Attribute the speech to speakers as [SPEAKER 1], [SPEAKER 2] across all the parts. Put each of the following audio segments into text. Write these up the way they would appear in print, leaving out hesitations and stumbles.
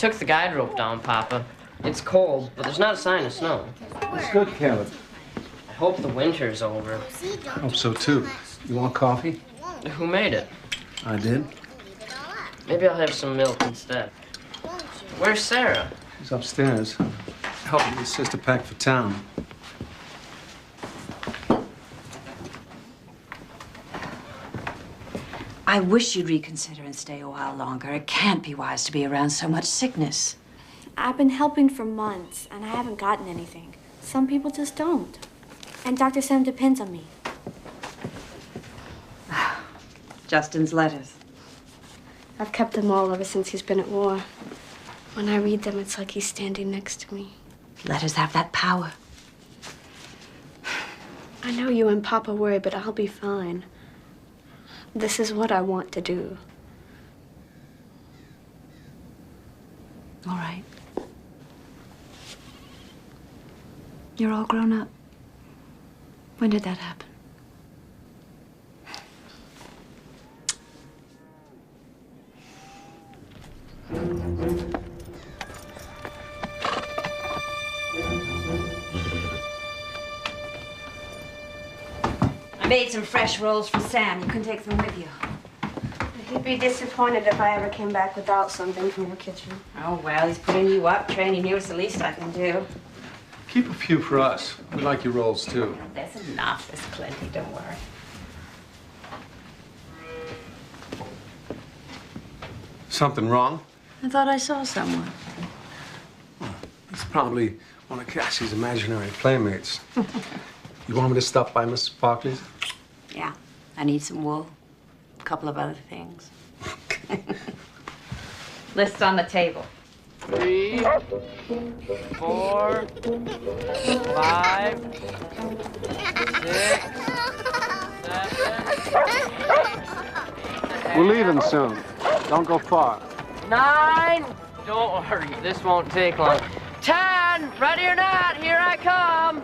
[SPEAKER 1] took the guide rope down, Papa. It's cold, but there's not a sign of snow.
[SPEAKER 2] It's good, Caleb.
[SPEAKER 1] I hope the winter's over.
[SPEAKER 2] I hope so, too. You want coffee?
[SPEAKER 1] Who made it?
[SPEAKER 2] I did.
[SPEAKER 1] Maybe I'll have some milk instead. Where's Sarah?
[SPEAKER 2] She's upstairs, helping your sister pack for town.
[SPEAKER 3] I wish you'd reconsider and stay a while longer. It can't be wise to be around so much sickness.
[SPEAKER 4] I've been helping for months, and I haven't gotten anything. Some people just don't. And Dr. Sam depends on me.
[SPEAKER 3] Justin's letters.
[SPEAKER 4] I've kept them all ever since he's been at war. When I read them, it's like he's standing next to me.
[SPEAKER 3] Letters have that power.
[SPEAKER 4] I know you and Papa worry, but I'll be fine. This is what I want to do.
[SPEAKER 3] All right. You're all grown up. When did that happen? I made some fresh rolls for Sam. You can take them with you.
[SPEAKER 4] He'd be disappointed if I ever came back without something from your kitchen.
[SPEAKER 3] Oh, well, he's putting you up, training you. It's the least I can do.
[SPEAKER 2] Keep a few for us. We like your rolls, too.
[SPEAKER 3] There's enough. There's plenty. Don't worry.
[SPEAKER 2] Something wrong?
[SPEAKER 3] I thought I saw someone.
[SPEAKER 2] It's probably one of Cassie's imaginary playmates. You want me to stop by Mrs. Barkley's?
[SPEAKER 3] Yeah. I need some wool. A couple of other things. List on the table.
[SPEAKER 1] 3, 4, 5, 6, 7.
[SPEAKER 2] We're leaving soon. Don't go far.
[SPEAKER 1] 9. Don't worry, this won't take long. 10. Ready or not, here I come.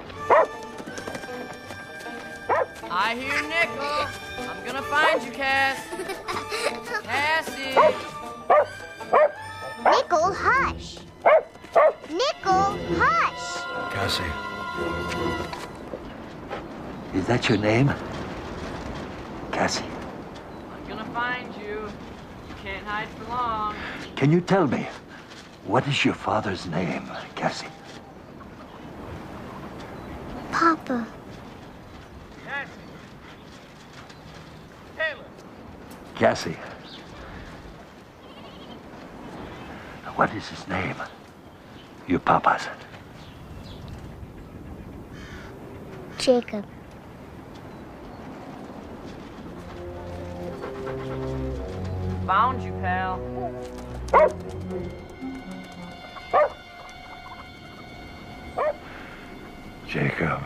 [SPEAKER 1] I hear Nickel. I'm gonna find you, Cass. Cassie.
[SPEAKER 5] Nickel, hush. Nickel, hush.
[SPEAKER 6] Cassie. Is that your name? Cassie.
[SPEAKER 1] I'm gonna find you. You can't hide for long.
[SPEAKER 6] Can you tell me, what is your father's name, Cassie?
[SPEAKER 5] Papa.
[SPEAKER 1] Cassie. Taylor.
[SPEAKER 6] Cassie. What is his name? Your papa's.
[SPEAKER 5] Jacob.
[SPEAKER 1] Found you, pal.
[SPEAKER 6] Jacob.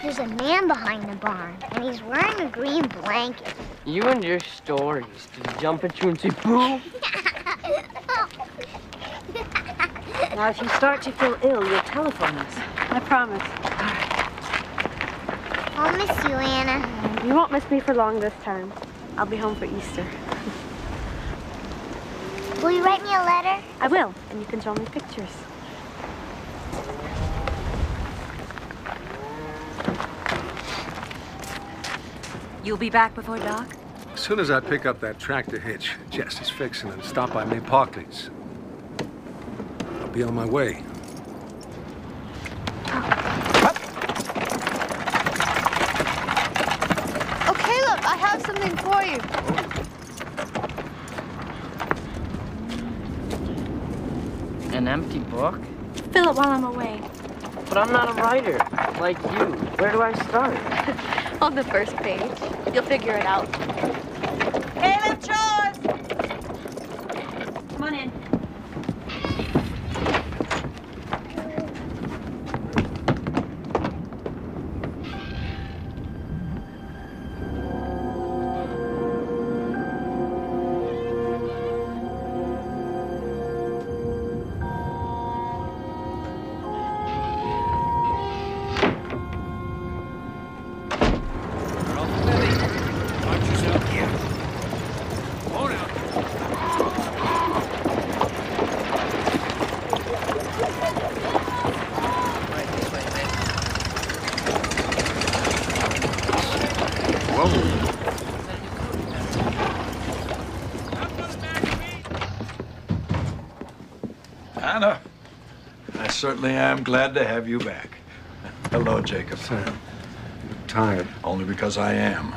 [SPEAKER 5] There's a man behind the barn, and he's wearing a green blanket.
[SPEAKER 1] You and your stories. Did he jump at you and say, boo?
[SPEAKER 4] Now, if you start to feel ill, you'll telephone us. I promise.
[SPEAKER 5] I'll miss you, Anna.
[SPEAKER 4] You won't miss me for long this time. I'll be home for Easter.
[SPEAKER 5] Will you write me a letter?
[SPEAKER 4] I will, and you can show me pictures.
[SPEAKER 3] You'll be back before dark?
[SPEAKER 2] As soon as I pick up that tractor hitch Jess is fixing and stop by May Parkley's, I'll be on my way.
[SPEAKER 4] Oh, Caleb, I have something for you.
[SPEAKER 1] An empty book?
[SPEAKER 4] Fill it while I'm away.
[SPEAKER 1] But I'm not a writer, like you. Where do I start?
[SPEAKER 4] On the first page. You'll figure it out.
[SPEAKER 3] Caleb, chores! Come on in.
[SPEAKER 6] Watch yourself here. Hold out.
[SPEAKER 7] Anna, I certainly am glad to have you back. Hello, Jacob.
[SPEAKER 2] Sam, I'm tired.
[SPEAKER 7] Only because I am.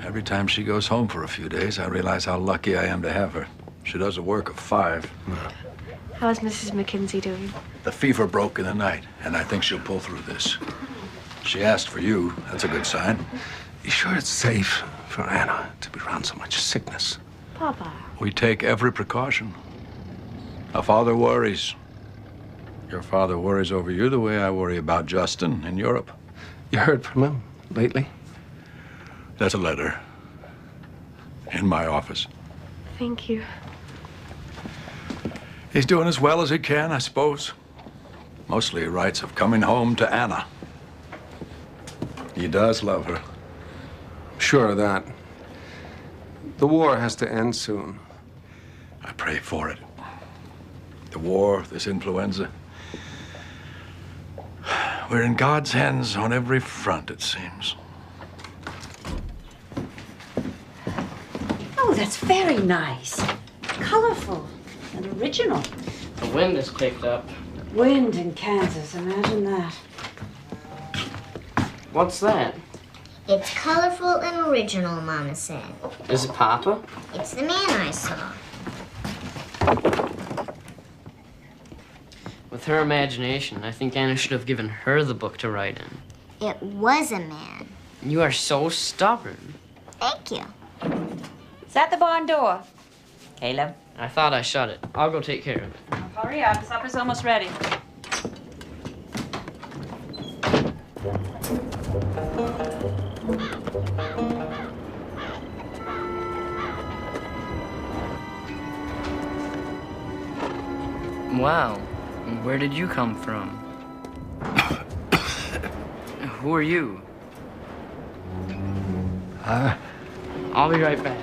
[SPEAKER 7] Every time she goes home for a few days, I realize how lucky I am to have her. She does a work of 5.
[SPEAKER 4] How's Mrs. McKenzie doing?
[SPEAKER 7] The fever broke in the night, and I think she'll pull through this. She asked for you. That's a good sign.
[SPEAKER 2] You sure it's safe for Anna to be around so much sickness?
[SPEAKER 4] Papa.
[SPEAKER 7] We take every precaution. A father worries. Your father worries over you the way I worry about Justin in Europe.
[SPEAKER 2] You heard from him lately?
[SPEAKER 7] There's a letter in my office.
[SPEAKER 4] Thank you.
[SPEAKER 7] He's doing as well as he can, I suppose. Mostly he writes of coming home to Anna. He does love her.
[SPEAKER 2] Sure of that. The war has to end soon.
[SPEAKER 7] I pray for it. The war, this influenza. We're in God's hands on every front, it seems.
[SPEAKER 3] Oh, that's very nice. Colorful and original.
[SPEAKER 1] The wind has picked up.
[SPEAKER 3] Wind in Kansas, imagine that.
[SPEAKER 1] What's that?
[SPEAKER 5] It's colorful and original, Mama said.
[SPEAKER 1] Is it Papa?
[SPEAKER 5] It's the man I saw.
[SPEAKER 1] With her imagination, I think Anna should have given her the book to write in.
[SPEAKER 5] It was a man.
[SPEAKER 1] You are so stubborn.
[SPEAKER 5] Thank you.
[SPEAKER 3] Is that the barn door? Caleb?
[SPEAKER 1] I thought I shut it. I'll go take care of it.
[SPEAKER 3] Hurry up, supper's almost ready.
[SPEAKER 1] Wow. Where did you come from? Who are you? I'll be right back.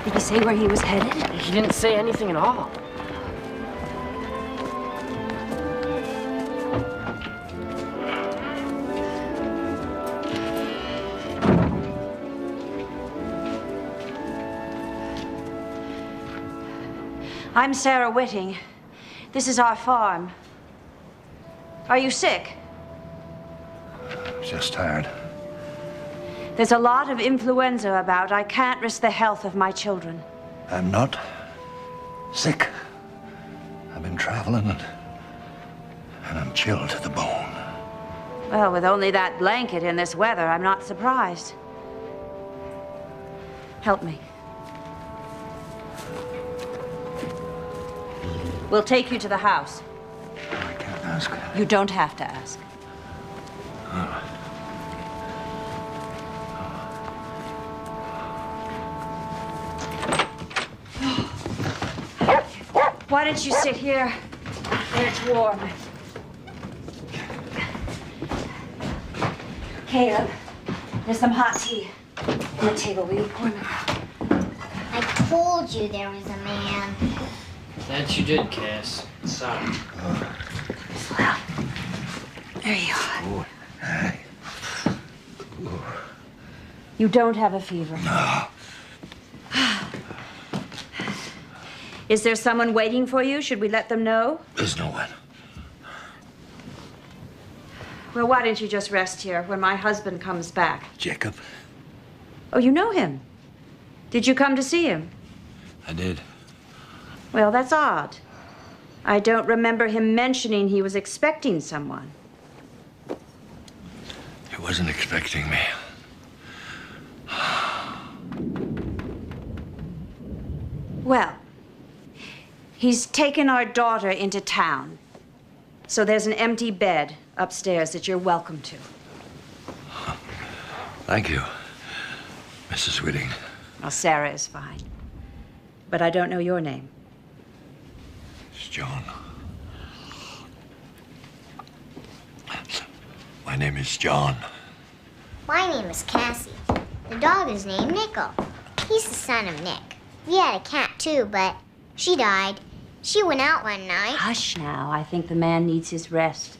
[SPEAKER 3] Did he say where he was headed?
[SPEAKER 1] He didn't say anything at all.
[SPEAKER 3] I'm Sarah Whitting. This is our farm. Are you sick?
[SPEAKER 6] Just tired.
[SPEAKER 3] There's a lot of influenza about. I can't risk the health of my children.
[SPEAKER 6] I'm not sick. I've been traveling and I'm chilled to the bone.
[SPEAKER 3] Well, with only that blanket in this weather, I'm not surprised. Help me. We'll take you to the house.
[SPEAKER 6] I can't ask.
[SPEAKER 3] You don't have to ask. Why don't you sit here where it's warm? Caleb, there's some hot tea on the table. Will you pour me?
[SPEAKER 5] I told you there was a man.
[SPEAKER 1] That you did, Cass. Sorry.
[SPEAKER 3] Well, there you are.
[SPEAKER 6] Oh, hey.
[SPEAKER 3] You don't have a fever.
[SPEAKER 6] No.
[SPEAKER 3] Is there someone waiting for you? Should we let them know?
[SPEAKER 6] There's no one.
[SPEAKER 3] Well, why don't you just rest here when my husband comes back?
[SPEAKER 6] Jacob?
[SPEAKER 3] Oh, you know him. Did you come to see him?
[SPEAKER 6] I did.
[SPEAKER 3] Well, that's odd. I don't remember him mentioning he was expecting someone.
[SPEAKER 6] He wasn't expecting me.
[SPEAKER 3] Well, he's taken our daughter into town. So there's an empty bed upstairs that you're welcome to.
[SPEAKER 6] Thank you, Mrs. Whitting.
[SPEAKER 3] Well, Sarah is fine. But I don't know your name.
[SPEAKER 6] It's John. My name is John.
[SPEAKER 5] My name is Cassie. The dog is named Nico. He's the son of Nick. We had a cat too, but she died. She went out one night.
[SPEAKER 3] Hush now. I think the man needs his rest.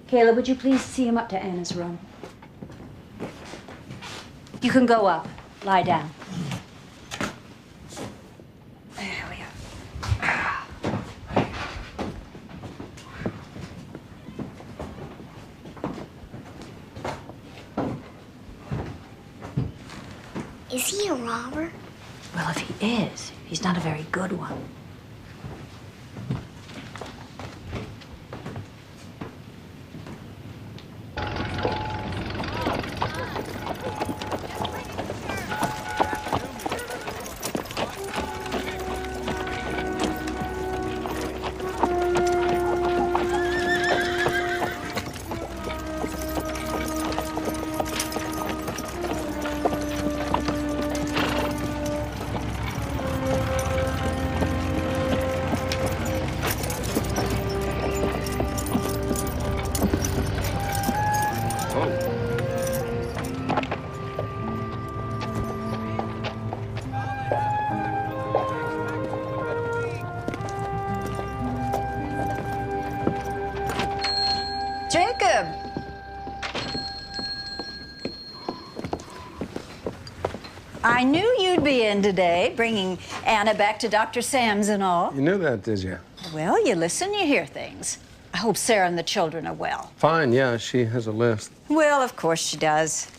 [SPEAKER 3] Caleb, would you please see him up to Anna's room? You can go up. Lie down.
[SPEAKER 5] Is he a robber?
[SPEAKER 3] Well, if he is, he's not a very good one.
[SPEAKER 8] Jacob! I knew you'd be in today, bringing Anna back to Dr. Sam's and all.
[SPEAKER 2] You knew that, did you?
[SPEAKER 8] Well, you listen, you hear things. I hope Sarah and the children are well.
[SPEAKER 2] Fine, yeah, she has a list.
[SPEAKER 8] Well, of course she does.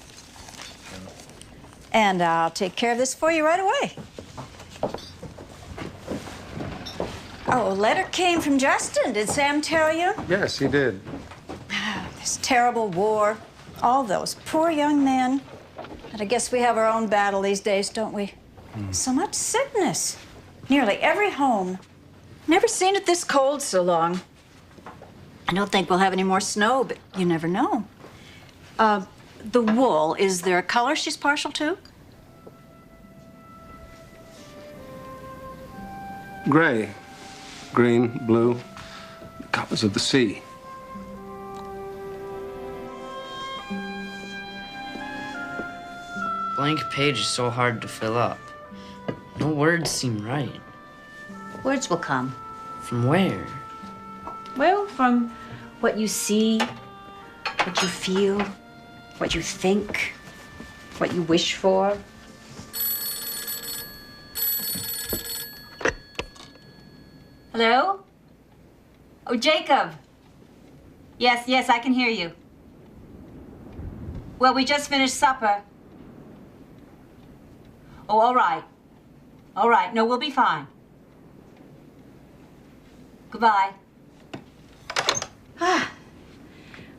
[SPEAKER 8] And I'll take care of this for you right away. Oh, a letter came from Justin. Did Sam tell you?
[SPEAKER 2] Yes, he did.
[SPEAKER 8] This terrible war, all those poor young men. And I guess we have our own battle these days, don't we? So much sickness. Nearly every home. Never seen it this cold so long. I don't think we'll have any more snow, but you never know. The wool, is there a color she's partial to?
[SPEAKER 2] Gray, green, blue, the colors of the sea.
[SPEAKER 1] Blank page is so hard to fill up. No words seem right.
[SPEAKER 3] Words will come.
[SPEAKER 1] From where?
[SPEAKER 3] Well, from what you see, what you feel, what you think, what you wish for.
[SPEAKER 8] Hello? Oh, Jacob. Yes, I can hear you. Well, we just finished supper. Oh, all right. All right. No, we'll be fine. Goodbye.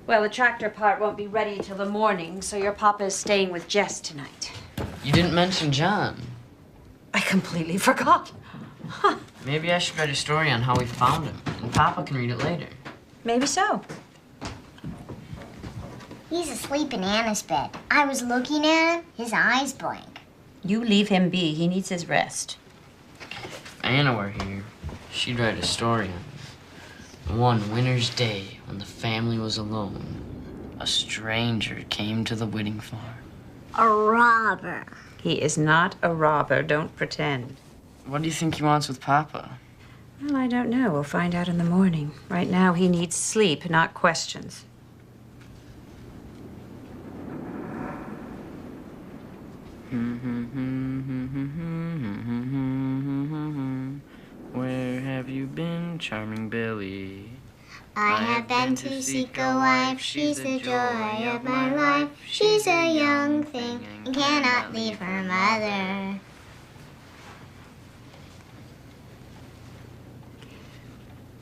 [SPEAKER 3] Well, the tractor part won't be ready till the morning, so your papa is staying with Jess tonight.
[SPEAKER 1] You didn't mention John.
[SPEAKER 3] I completely forgot.
[SPEAKER 1] Maybe I should write a story on how we found him, and Papa can read it later.
[SPEAKER 3] Maybe so.
[SPEAKER 5] He's asleep in Anna's bed. I was looking at him, his eyes blank.
[SPEAKER 3] You leave him be. He needs his rest.
[SPEAKER 1] If Anna were here, she'd write a story on him. One winter's day, when the family was alone, a stranger came to the Whitting farm.
[SPEAKER 5] A robber.
[SPEAKER 3] He is not a robber. Don't pretend.
[SPEAKER 1] What do you think he wants with Papa?
[SPEAKER 3] Well, I don't know. We'll find out in the morning. Right now, he needs sleep, not questions.
[SPEAKER 1] Where have you been, charming Billy?
[SPEAKER 5] I have been to seek a wife. She's the joy of my life. She's a young thing and cannot leave her mother.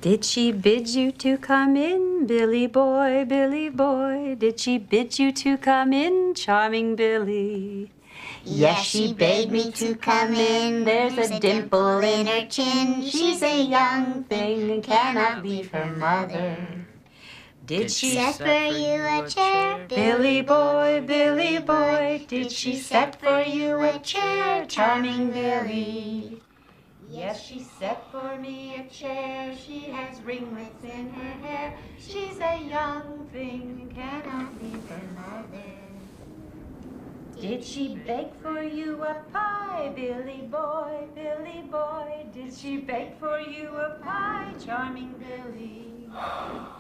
[SPEAKER 3] Did she bid you to come in, Billy boy, Billy boy? Did she bid you to come in, charming Billy?
[SPEAKER 5] Yes, she bade me to come in. There's a dimple in her chin. She's a young thing and cannot leave her mother.
[SPEAKER 3] Did she
[SPEAKER 5] Set for you a chair,
[SPEAKER 3] Billy boy, Billy boy? Did she set for you a chair, charming Billy? Yes, she set for me a chair. She has ringlets in her hair. She's a young thing, cannot leave her mother. Did she bake for you a pie, Billy boy, Billy boy? Did she bake for you a pie, charming Billy?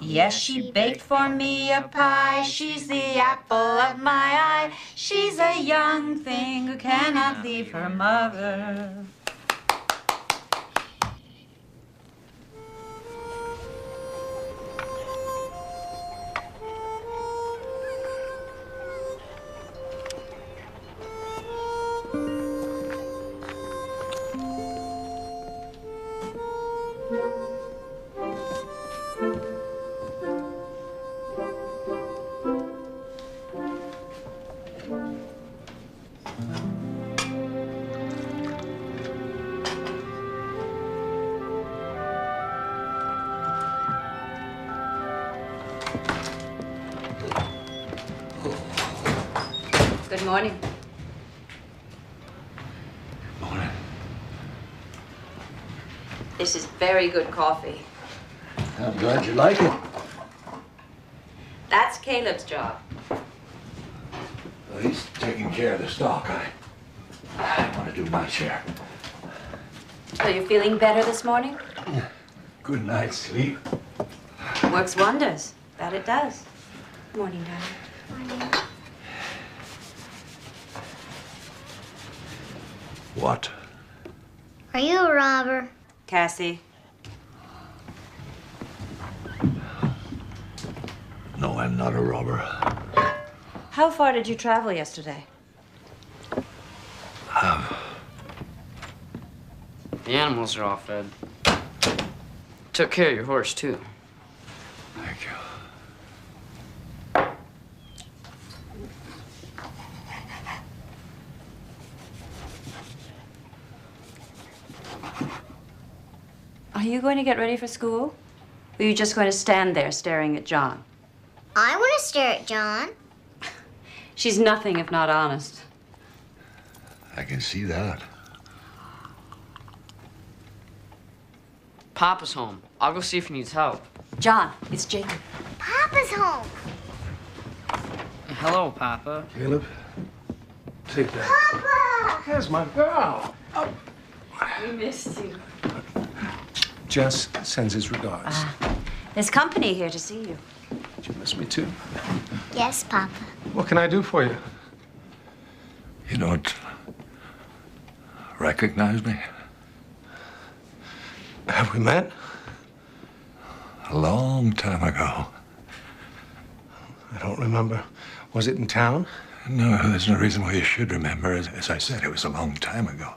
[SPEAKER 3] Yes, she baked for me a pie. She's the apple of my eye. She's a young thing who cannot leave her mother.
[SPEAKER 8] Good morning.
[SPEAKER 6] Morning.
[SPEAKER 8] This is very good coffee.
[SPEAKER 6] I'm glad you like it.
[SPEAKER 8] That's Caleb's job.
[SPEAKER 6] Well, he's taking care of the stock. I want to do my share.
[SPEAKER 8] So you're feeling better this morning?
[SPEAKER 6] Good night's sleep.
[SPEAKER 8] Works wonders. That it does. Morning, darling.
[SPEAKER 5] Morning.
[SPEAKER 6] What?
[SPEAKER 5] Are you a robber?
[SPEAKER 8] Cassie.
[SPEAKER 6] No, I'm not a robber.
[SPEAKER 8] How far did you travel yesterday?
[SPEAKER 1] The animals are all fed. Took care of your horse, too.
[SPEAKER 6] Thank you.
[SPEAKER 8] Are you going to get ready for school? Or are you just going to stand there staring at John?
[SPEAKER 5] I want to stare at John.
[SPEAKER 8] She's nothing if not honest.
[SPEAKER 6] I can see that.
[SPEAKER 1] Papa's home. I'll go see if he needs help.
[SPEAKER 8] John, it's Jacob.
[SPEAKER 5] Papa's home.
[SPEAKER 1] Hello, Papa.
[SPEAKER 2] Caleb, take that.
[SPEAKER 5] Papa!
[SPEAKER 2] There's my girl.
[SPEAKER 8] We missed you.
[SPEAKER 2] Jess sends his regards.
[SPEAKER 8] There's company here to see you.
[SPEAKER 2] Did you miss me too?
[SPEAKER 5] Yes, Papa.
[SPEAKER 2] What can I do for you?
[SPEAKER 6] You don't recognize me?
[SPEAKER 2] Have we met?
[SPEAKER 6] A long time ago.
[SPEAKER 2] I don't remember. Was it in town?
[SPEAKER 6] No, there's no reason why you should remember. As I said, it was a long time ago.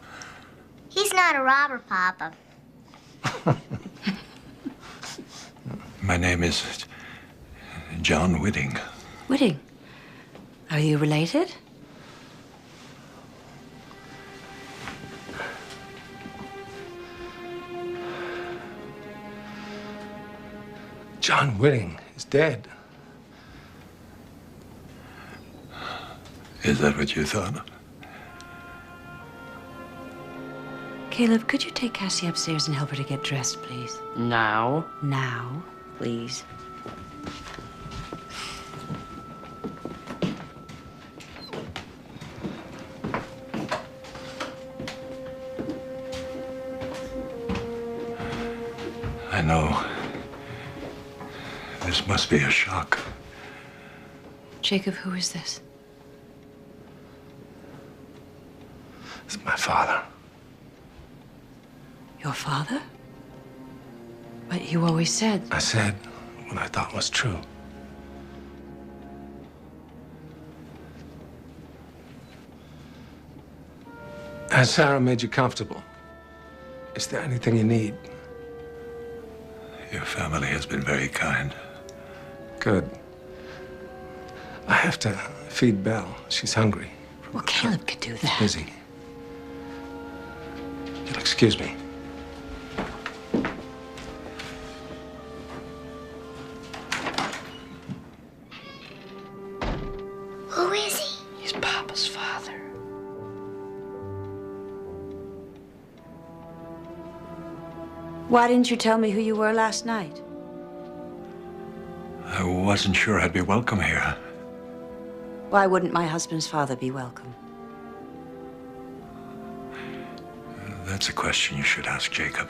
[SPEAKER 5] He's not a robber, Papa.
[SPEAKER 6] My name is John Whitting.
[SPEAKER 8] Whitting. Are you related?
[SPEAKER 2] John Whitting is dead.
[SPEAKER 6] Is that what you thought?
[SPEAKER 8] Caleb, could you take Cassie upstairs and help her to get dressed, please?
[SPEAKER 1] Now?
[SPEAKER 8] Now, please.
[SPEAKER 6] I know. This must be a shock.
[SPEAKER 8] Jacob, who is this?
[SPEAKER 2] It's my father.
[SPEAKER 8] Your father? But you always said...
[SPEAKER 2] I said what I thought was true. Has Sarah made you comfortable? Is there anything you need?
[SPEAKER 6] Your family has been very kind.
[SPEAKER 2] Good. I have to feed Belle. She's hungry.
[SPEAKER 8] Well, Caleb could do that.
[SPEAKER 2] Busy. You'll excuse me.
[SPEAKER 5] Who is he?
[SPEAKER 1] He's Papa's father.
[SPEAKER 8] Why didn't you tell me who you were last night?
[SPEAKER 6] I wasn't sure I'd be welcome here.
[SPEAKER 8] Why wouldn't my husband's father be welcome?
[SPEAKER 6] That's a question you should ask Jacob.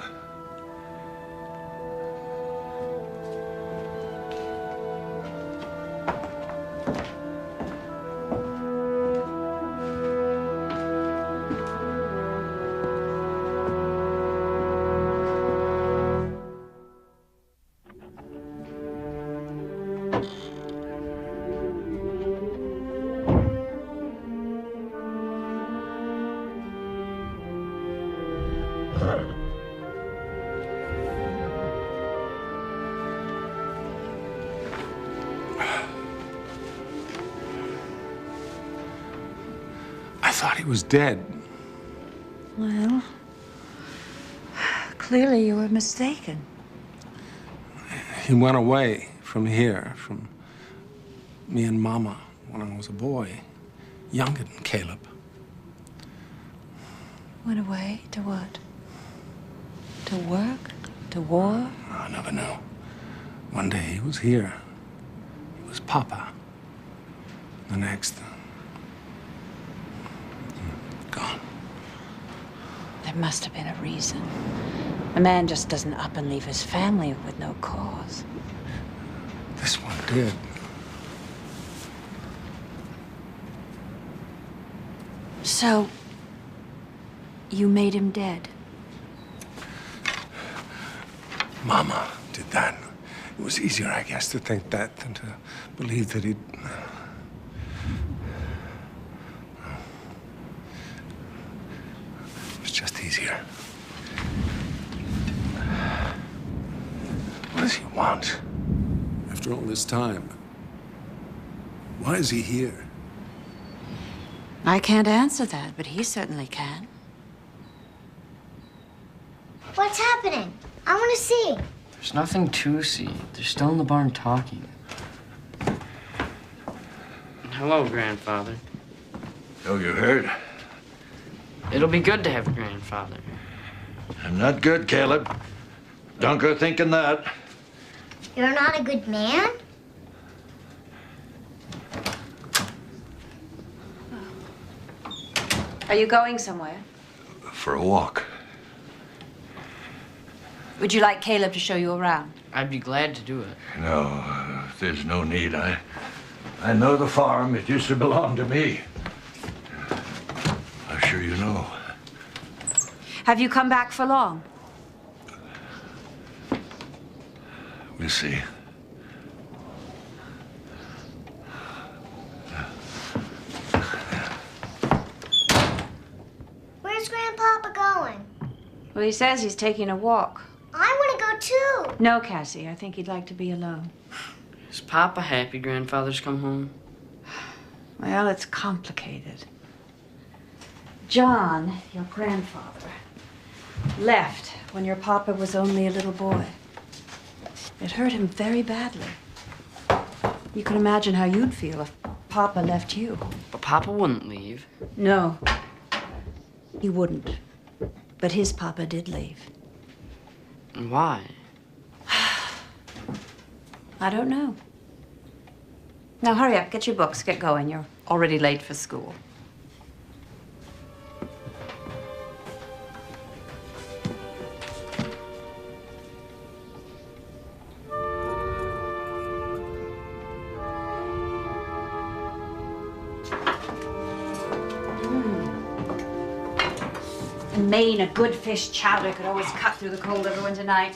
[SPEAKER 2] I thought he was dead.
[SPEAKER 8] Well, clearly you were mistaken.
[SPEAKER 2] He went away from here, from me and Mama when I was a boy, younger than Caleb.
[SPEAKER 8] Went away to what? To work? To war?
[SPEAKER 2] I never knew. One day he was here. He was Papa. The next, gone.
[SPEAKER 8] There must have been a reason. A man just doesn't up and leave his family with no cause.
[SPEAKER 2] This one did.
[SPEAKER 8] So, you made him dead?
[SPEAKER 2] Mama did that. It was easier, I guess, to think that than to believe that he'd... It was just easier. What does he want? After all this time, why is he here?
[SPEAKER 8] I can't answer that, but he certainly can.
[SPEAKER 5] What's happening? I want to see.
[SPEAKER 1] There's nothing to see. They're still in the barn talking. Hello, Grandfather.
[SPEAKER 7] So you heard?
[SPEAKER 1] It'll be good to have a grandfather.
[SPEAKER 7] I'm not good, Caleb. Don't go thinking that.
[SPEAKER 5] You're not a good man?
[SPEAKER 8] Are you going somewhere?
[SPEAKER 7] For a walk.
[SPEAKER 8] Would you like Caleb to show you around?
[SPEAKER 1] I'd be glad to do it.
[SPEAKER 7] No, there's no need. I know the farm. It used to belong to me. I'm sure you know.
[SPEAKER 8] Have you come back for long?
[SPEAKER 7] We'll see.
[SPEAKER 5] Where's Grandpapa going?
[SPEAKER 8] Well, he says he's taking a walk.
[SPEAKER 5] I want to go too.
[SPEAKER 8] No, Cassie, I think he'd like to be alone.
[SPEAKER 1] Is Papa happy Grandfather's come home?
[SPEAKER 8] Well, it's complicated. John, your grandfather, left when your papa was only a little boy. It hurt him very badly. You can imagine how you'd feel if Papa left you.
[SPEAKER 1] But Papa wouldn't leave.
[SPEAKER 8] No, he wouldn't. But his papa did leave.
[SPEAKER 1] And why?
[SPEAKER 8] I don't know. Now hurry up, get your books, get going. You're already late for school. In Maine, a good fish chowder could always cut through the cold of a winter night.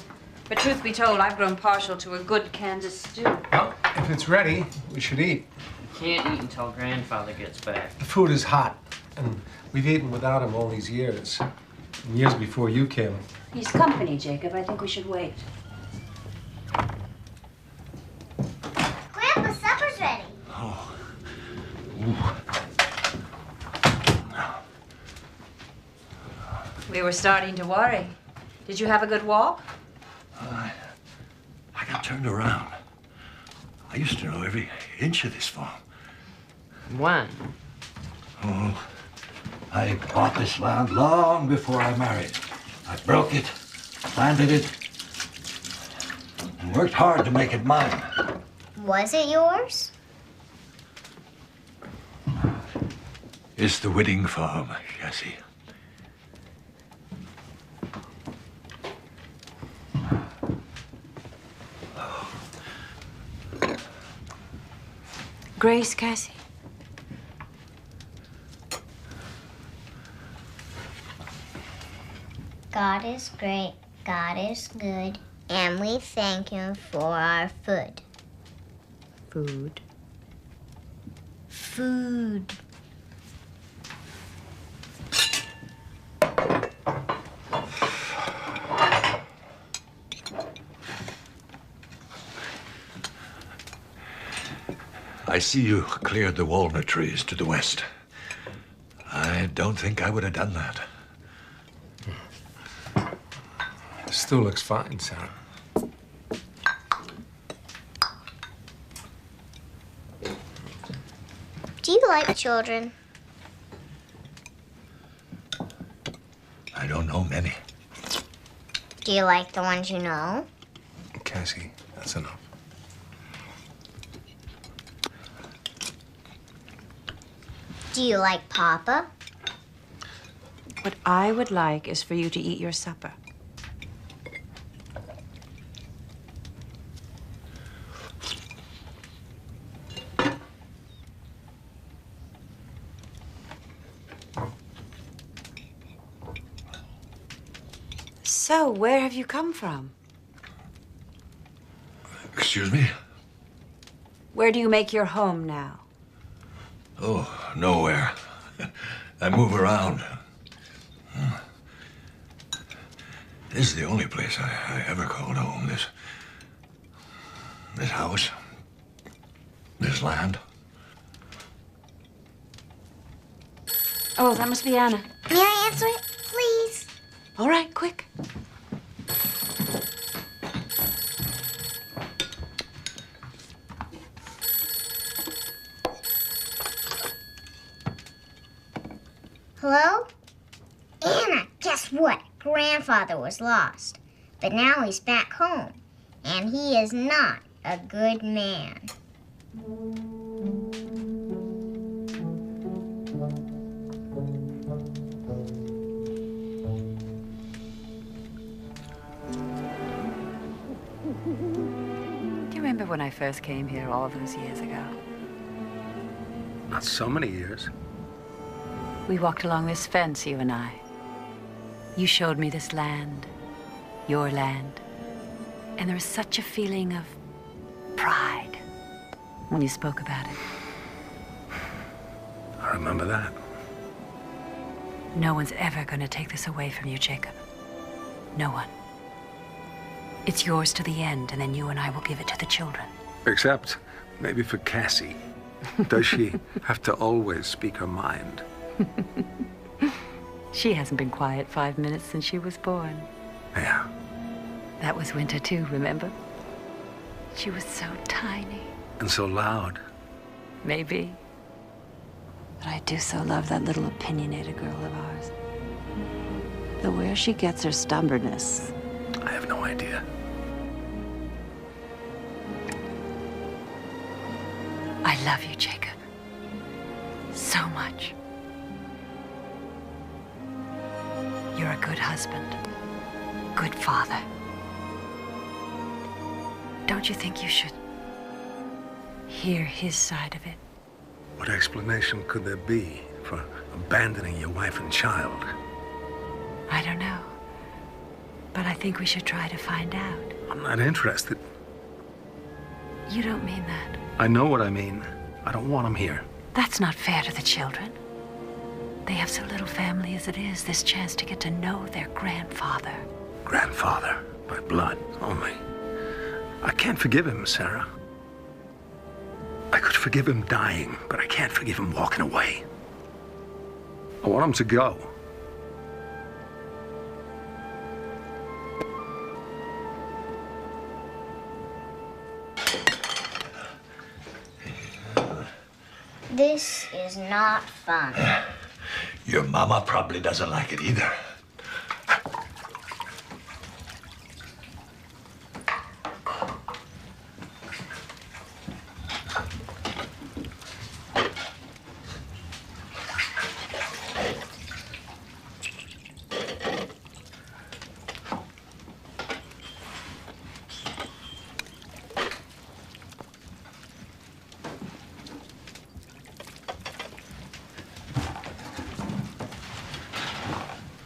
[SPEAKER 8] But truth be told, I've grown partial to a good Kansas stew.
[SPEAKER 2] Well, if it's ready, we should eat.
[SPEAKER 1] Can't eat until Grandfather gets back.
[SPEAKER 2] The food is hot, and we've eaten without him all these years. And years before you came.
[SPEAKER 8] He's company, Jacob. I think we should wait.
[SPEAKER 5] Grandpa, supper's ready.
[SPEAKER 7] Oh. Ooh.
[SPEAKER 8] We were starting to worry. Did you have a good walk?
[SPEAKER 7] I got turned around. I used to know every inch of this farm.
[SPEAKER 1] When?
[SPEAKER 7] Oh, I bought this land long before I married. I broke it, planted it, and worked hard to make it mine.
[SPEAKER 5] Was it yours?
[SPEAKER 7] It's the Whitting farm, Cassie.
[SPEAKER 8] Grace, Cassie.
[SPEAKER 5] God is great, God is good, and we thank him for our food.
[SPEAKER 8] Food.
[SPEAKER 5] Food.
[SPEAKER 7] I see you cleared the walnut trees to the west. I don't think I would have done that.
[SPEAKER 2] Still looks fine, Sarah.
[SPEAKER 5] Do you like children?
[SPEAKER 6] I don't know many.
[SPEAKER 5] Do you like the ones you know?
[SPEAKER 2] Cassie, that's enough.
[SPEAKER 5] Do you like Papa?
[SPEAKER 3] What I would like is for you to eat your supper. So, where have you come from?
[SPEAKER 6] Excuse me?
[SPEAKER 3] Where do you make your home now?
[SPEAKER 6] Oh, nowhere. I move around. This is the only place I ever called home. This house. This land.
[SPEAKER 3] Oh, that must be Anna.
[SPEAKER 5] May I answer it, please?
[SPEAKER 3] All right, quick.
[SPEAKER 5] Hello? Anna, guess what? Grandfather was lost, but now he's back home, and he is not a good man.
[SPEAKER 3] Do you remember when I first came here all those years ago?
[SPEAKER 2] Not so many years.
[SPEAKER 3] We walked along this fence, you and I. You showed me this land, your land. And there was such a feeling of pride when you spoke about it.
[SPEAKER 2] I remember that.
[SPEAKER 3] No one's ever going to take this away from you, Jacob. No one. It's yours to the end, and then you and I will give it to the children.
[SPEAKER 2] Except maybe for Cassie. Does she have to always speak her mind?
[SPEAKER 3] She hasn't been quiet 5 minutes since she was born.
[SPEAKER 2] Yeah.
[SPEAKER 3] That was winter too, remember? She was so tiny.
[SPEAKER 2] And so loud.
[SPEAKER 3] Maybe. But I do so love that little opinionated girl of ours. Though where she gets her stubbornness.
[SPEAKER 2] I have no idea.
[SPEAKER 3] I love you, Jacob. So much. You're a good husband. Good father. Don't you think you should hear his side of it?
[SPEAKER 2] What explanation could there be for abandoning your wife and child?
[SPEAKER 3] I don't know. But I think we should try to find out.
[SPEAKER 2] I'm not interested.
[SPEAKER 3] You don't mean that.
[SPEAKER 2] I know what I mean. I don't want him here.
[SPEAKER 3] That's not fair to the children. They have so little family as it is, this chance to get to know their grandfather.
[SPEAKER 2] Grandfather, by blood only. I can't forgive him, Sarah. I could forgive him dying, but I can't forgive him walking away. I want him to go.
[SPEAKER 5] This is not fun.
[SPEAKER 6] Your mama probably doesn't like it either.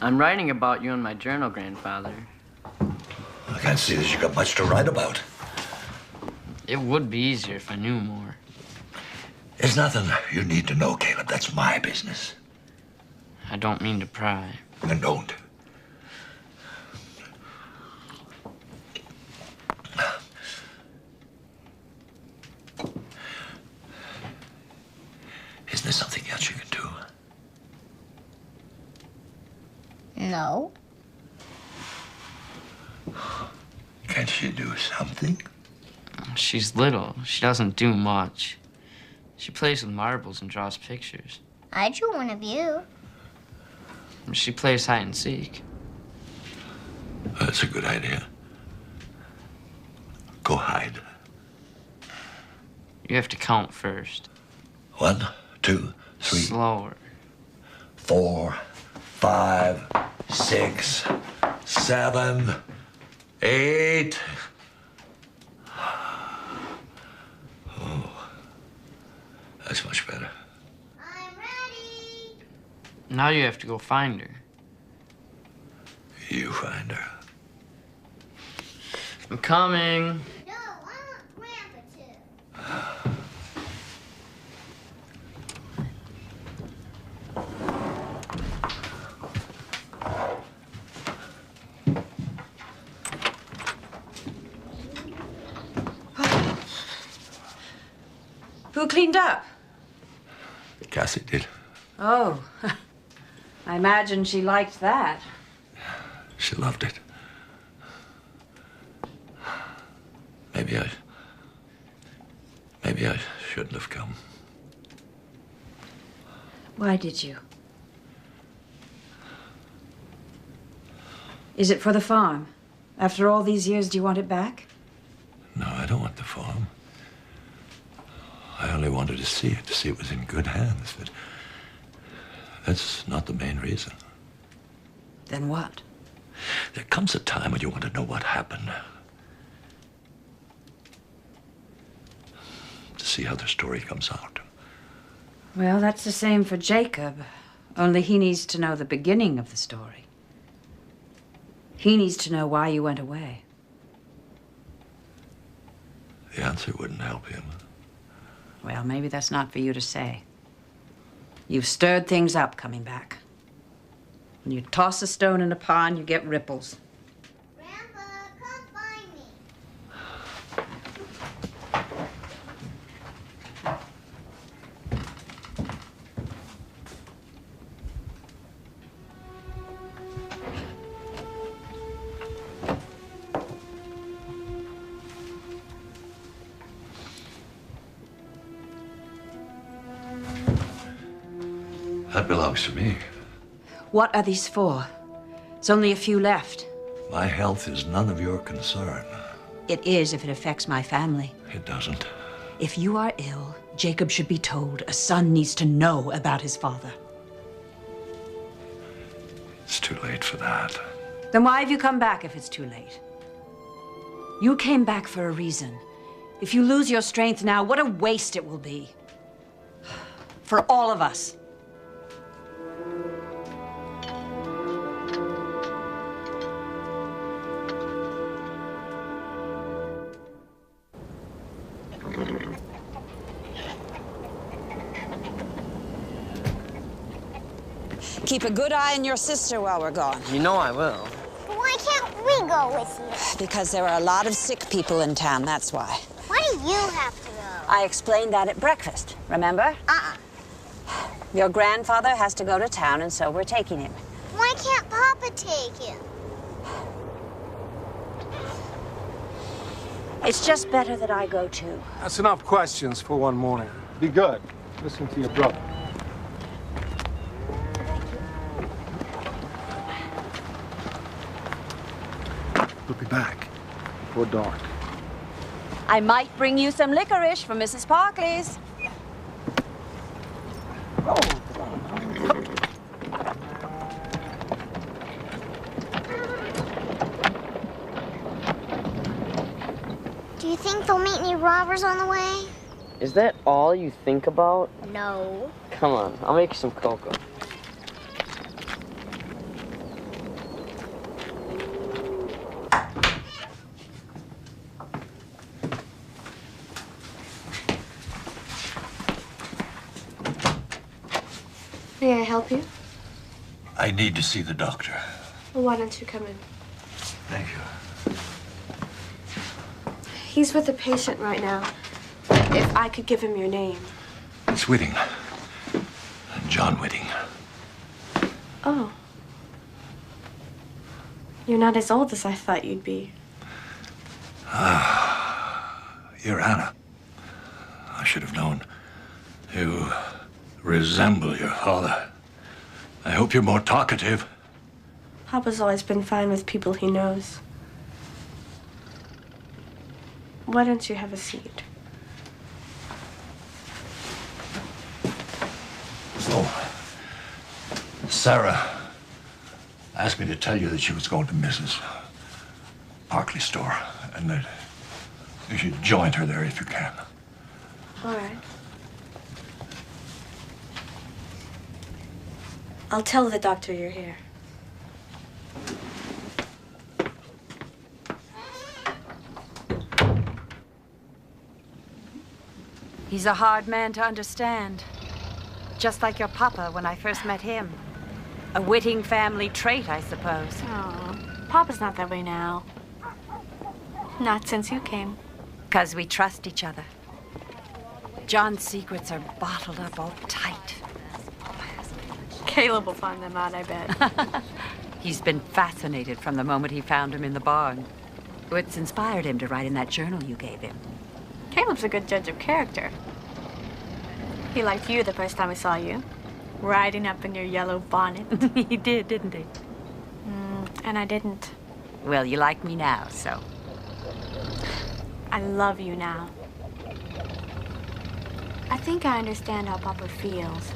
[SPEAKER 1] I'm writing about you in my journal, Grandfather.
[SPEAKER 6] I can't see that you got much to write about.
[SPEAKER 1] It would be easier if I knew more.
[SPEAKER 6] There's nothing you need to know, Caleb. That's my business.
[SPEAKER 1] I don't mean to pry.
[SPEAKER 6] Then don't. Isn't there something else you can do?
[SPEAKER 5] No.
[SPEAKER 6] Can't she do something?
[SPEAKER 1] She's little. She doesn't do much. She plays with marbles and draws pictures.
[SPEAKER 5] I drew one of you.
[SPEAKER 1] She plays hide and seek.
[SPEAKER 6] That's a good idea. Go hide.
[SPEAKER 1] You have to count first.
[SPEAKER 6] 1, 2, 3.
[SPEAKER 1] Slower.
[SPEAKER 6] 4, 5, 6, 7, 8. Oh, that's much better.
[SPEAKER 5] I'm ready.
[SPEAKER 1] Now you have to go find her.
[SPEAKER 6] You find her.
[SPEAKER 1] I'm coming.
[SPEAKER 5] No, I want Grandpa to.
[SPEAKER 8] Who cleaned up?
[SPEAKER 6] Cassie did.
[SPEAKER 8] Oh, I imagine she liked that.
[SPEAKER 6] She loved it. Maybe I shouldn't have come.
[SPEAKER 8] Why did you? Is it for the farm? After all these years, do you want it back?
[SPEAKER 6] No, I don't want the farm. I only wanted to see it was in good hands, but that's not the main reason.
[SPEAKER 8] Then what?
[SPEAKER 6] There comes a time when you want to know what happened. To see how the story comes out.
[SPEAKER 8] Well, that's the same for Jacob, only he needs to know the beginning of the story. He needs to know why you went away.
[SPEAKER 6] The answer wouldn't help him.
[SPEAKER 8] Well, maybe that's not for you to say. You've stirred things up coming back. When you toss a stone in a pond, you get ripples.
[SPEAKER 5] Grandpa, come find me.
[SPEAKER 6] That belongs to me.
[SPEAKER 8] What are these for? There's only a few left.
[SPEAKER 6] My health is none of your concern.
[SPEAKER 8] It is if it affects my family.
[SPEAKER 6] It doesn't.
[SPEAKER 8] If you are ill, Jacob should be told. A son needs to know about his father.
[SPEAKER 6] It's too late for that.
[SPEAKER 8] Then why have you come back if it's too late? You came back for a reason. If you lose your strength now, what a waste it will be. For all of us.
[SPEAKER 9] Keep a good eye on your sister while we're gone.
[SPEAKER 1] You know I will.
[SPEAKER 5] But why can't we go with you?
[SPEAKER 9] Because there are a lot of sick people in town, that's why.
[SPEAKER 5] Why do you have to go?
[SPEAKER 9] I explained that at breakfast, remember? Your grandfather has to go to town, and so we're taking him.
[SPEAKER 5] Why can't Papa take him?
[SPEAKER 8] It's just better that I go too.
[SPEAKER 10] That's enough questions for one morning. Be good. Listen to your brother.
[SPEAKER 2] We'll be back
[SPEAKER 10] Before dark.
[SPEAKER 8] I might bring you some licorice from Mrs. Parkley's.
[SPEAKER 5] Do you think they'll meet any robbers on the way?
[SPEAKER 1] Is that all you think about?
[SPEAKER 5] No.
[SPEAKER 1] Come on, I'll make you some cocoa.
[SPEAKER 4] May I help you?
[SPEAKER 6] I need to see the doctor.
[SPEAKER 4] Well, why don't you come in?
[SPEAKER 6] Thank you.
[SPEAKER 4] He's with a patient right now. If I could give him your name.
[SPEAKER 6] It's Whitting. John Whitting.
[SPEAKER 4] Oh. You're not as old as I thought you'd be.
[SPEAKER 6] You're Anna. I should have known. You resemble your father. I hope you're more talkative.
[SPEAKER 4] Papa's always been fine with people he knows. Why don't you have a seat?
[SPEAKER 6] Oh, Sarah asked me to tell you that she was going to Mrs. Parkley's store and that you should join her there if you can.
[SPEAKER 4] All right. I'll tell the doctor you're here.
[SPEAKER 11] He's a hard man to understand. Just like your papa when I first met him. A Whitting family trait, I suppose.
[SPEAKER 4] Oh, Papa's not that way now. Not since you came.
[SPEAKER 11] 'Cause we trust each other. John's secrets are bottled up all tight.
[SPEAKER 4] Caleb will find them out, I bet.
[SPEAKER 11] He's been fascinated from the moment he found him in the barn. It's inspired him to write in that journal you gave him.
[SPEAKER 4] Caleb's a good judge of character. He liked you the first time I saw you. Riding up in your yellow bonnet.
[SPEAKER 11] He did, didn't he?
[SPEAKER 4] And I didn't.
[SPEAKER 11] Well, you like me now, so.
[SPEAKER 4] I love you now. I think I understand how Papa feels.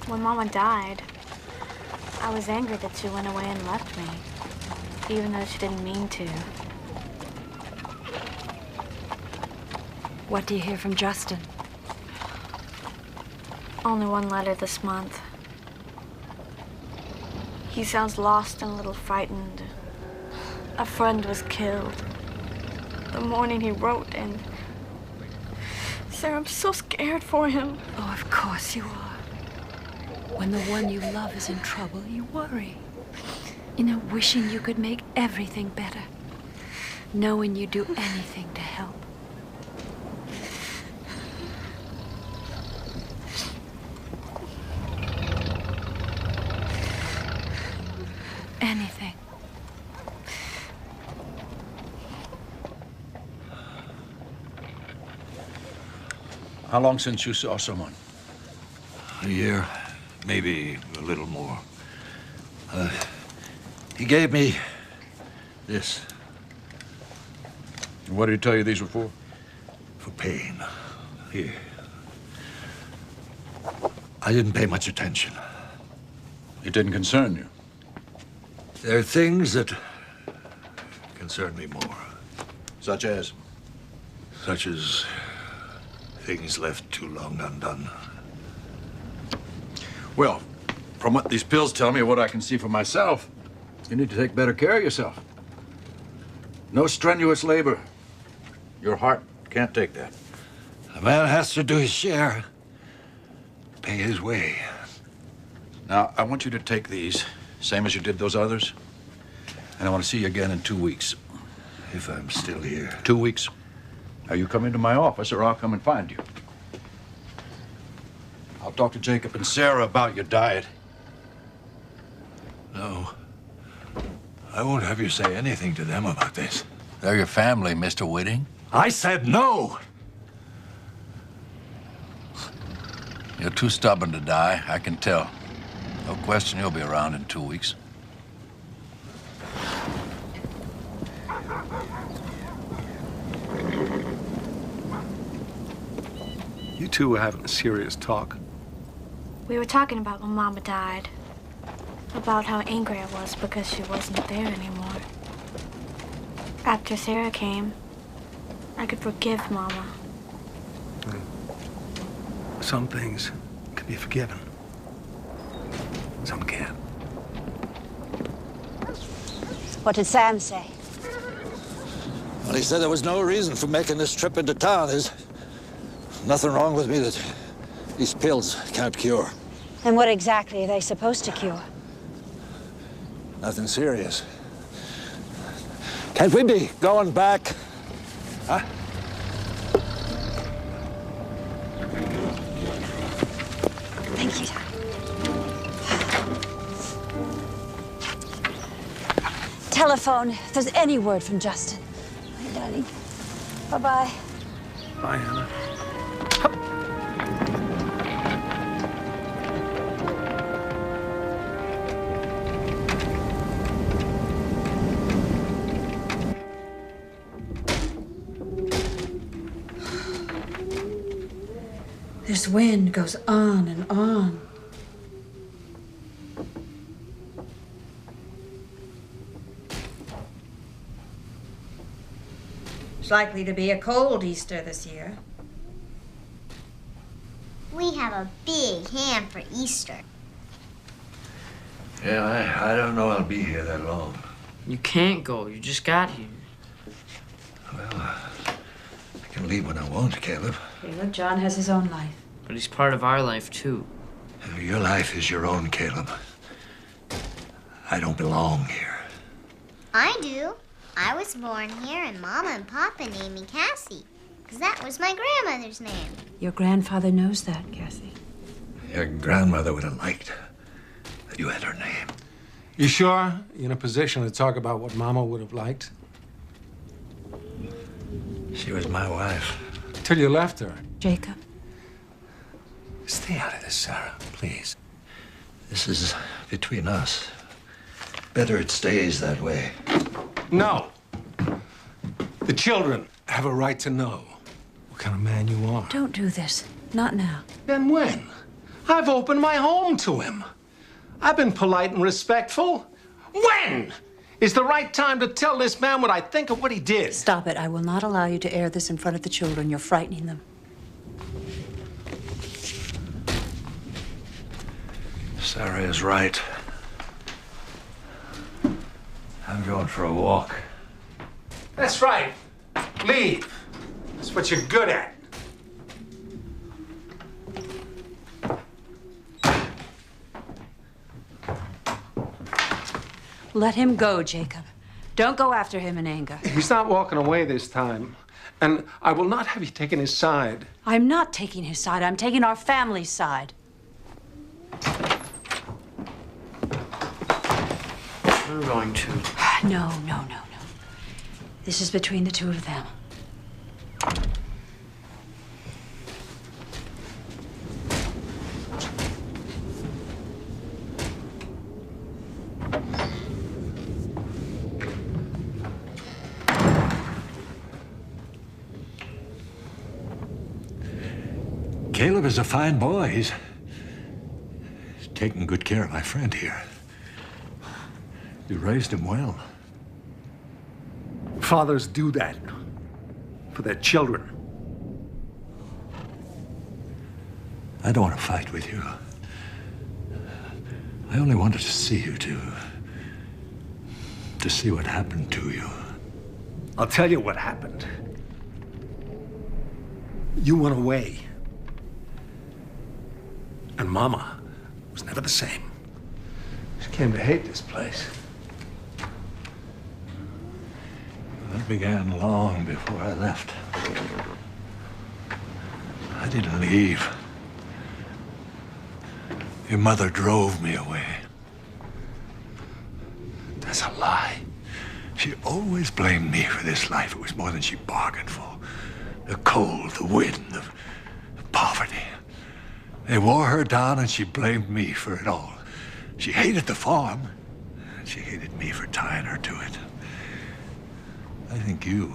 [SPEAKER 4] When Mama died, I was angry that she went away and left me, even though she didn't mean to.
[SPEAKER 11] What do you hear from Justin?
[SPEAKER 4] Only one letter this month. He sounds lost and a little frightened. A friend was killed. The morning he wrote, and Sarah, I'm so scared for him.
[SPEAKER 11] Oh, of course you are. When the one you love is in trouble, you worry. You know, wishing you could make everything better. Knowing you'd do anything to help. Anything.
[SPEAKER 7] How long since you saw someone?
[SPEAKER 6] A year, maybe a little more.
[SPEAKER 7] He gave me this. What did he tell you these were for?
[SPEAKER 6] For pain. Here. I didn't pay much attention.
[SPEAKER 7] It didn't concern you.
[SPEAKER 6] There are things that concern me more.
[SPEAKER 7] Such as?
[SPEAKER 6] Such as things left too long undone.
[SPEAKER 7] Well, from what these pills tell me, what I can see for myself, you need to take better care of yourself. No strenuous labor. Your heart can't take that.
[SPEAKER 6] A man has to do his share, pay his way.
[SPEAKER 7] Now, I want you to take these, same as you did those others, and I want to see you again in 2 weeks.
[SPEAKER 6] If I'm still here.
[SPEAKER 7] 2 weeks. Now, you come into my office, or I'll come and find you. I'll talk to Jacob and Sarah about your diet.
[SPEAKER 6] No. I won't have you say anything to them about this.
[SPEAKER 12] They're your family, Mr. Whitting.
[SPEAKER 6] I said no!
[SPEAKER 12] You're too stubborn to die, I can tell. No question you'll be around in 2 weeks.
[SPEAKER 2] You two were having a serious talk.
[SPEAKER 4] We were talking about when Mama died. About how angry I was because she wasn't there anymore. After Sarah came, I could forgive Mama.
[SPEAKER 2] Some things can be forgiven. Some can't.
[SPEAKER 9] What did Sam say?
[SPEAKER 7] Well, he said there was no reason for making this trip into town. There's nothing wrong with me that these pills can't cure.
[SPEAKER 9] And what exactly are they supposed to cure?
[SPEAKER 7] Nothing serious. Can't we be going back? Huh?
[SPEAKER 9] Thank you. Telephone if there's any word from Justin. Bye, darling. Bye-bye.
[SPEAKER 2] Bye, Hannah.
[SPEAKER 8] This wind goes on and on. It's likely to be a cold Easter this year.
[SPEAKER 5] We have a big ham for Easter.
[SPEAKER 7] Yeah, I don't know I'll be here that long.
[SPEAKER 1] You can't go. You just got here.
[SPEAKER 7] Well, I can leave when I want, Caleb.
[SPEAKER 8] Caleb, John has his own life.
[SPEAKER 1] But he's part of our life, too.
[SPEAKER 7] Your life is your own, Caleb. I don't belong here.
[SPEAKER 5] I do. I was born here, and Mama and Papa named me Cassie, because that was my grandmother's name.
[SPEAKER 8] Your grandfather knows that, Kathy.
[SPEAKER 7] Your grandmother would have liked that you had her name.
[SPEAKER 2] You sure you're in a position to talk about what Mama would have liked?
[SPEAKER 7] She was my wife.
[SPEAKER 2] Till you left her.
[SPEAKER 8] Jacob?
[SPEAKER 2] Stay out of this, Sarah, please.
[SPEAKER 7] This is between us. Better it stays that way.
[SPEAKER 2] No. The children have a right to know what kind of man you are.
[SPEAKER 8] Don't do this. Not now.
[SPEAKER 2] Then when? I've opened my home to him. I've been polite and respectful. When is the right time to tell this man what I think of what he did?
[SPEAKER 8] Stop it. I will not allow you to air this in front of the children. You're frightening them.
[SPEAKER 7] Sarah is right. I'm going for a walk.
[SPEAKER 2] That's right. Leave. That's what you're good at.
[SPEAKER 8] Let him go, Jacob. Don't go after him in anger.
[SPEAKER 2] He's not walking away this time. And I will not have you taking his side.
[SPEAKER 8] I'm not taking his side. I'm taking our family's side.
[SPEAKER 1] We're going to.
[SPEAKER 8] No. This is between the two of them.
[SPEAKER 7] Caleb is a fine boy. He's taking good care of my friend here. You raised him well.
[SPEAKER 2] Fathers do that for their children.
[SPEAKER 7] I don't want to fight with you. I only wanted to see you to see what happened to you.
[SPEAKER 2] I'll tell you what happened. You went away. And Mama was never the same. She came to hate this place.
[SPEAKER 7] That began long before I left. I didn't leave. Your mother drove me away.
[SPEAKER 2] That's a lie.
[SPEAKER 7] She always blamed me for this life. It was more than she bargained for. The cold, the wind, the poverty. They wore her down and she blamed me for it all. She hated the farm. And she hated me for tying her to it. I think you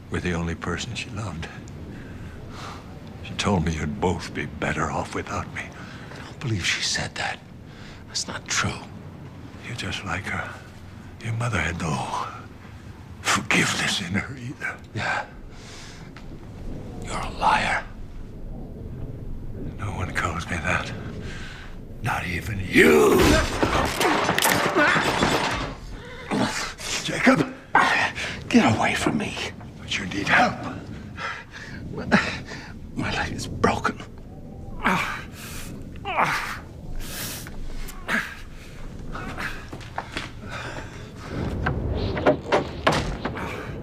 [SPEAKER 7] were the only person she loved. She told me you'd both be better off without me.
[SPEAKER 2] I don't believe she said that. That's not true.
[SPEAKER 7] You're just like her. Your mother had no forgiveness in her either.
[SPEAKER 2] Yeah. You're a liar.
[SPEAKER 7] No one calls me that. Not even you. Jacob,
[SPEAKER 2] get away from me.
[SPEAKER 7] But you need help.
[SPEAKER 2] My leg is broken.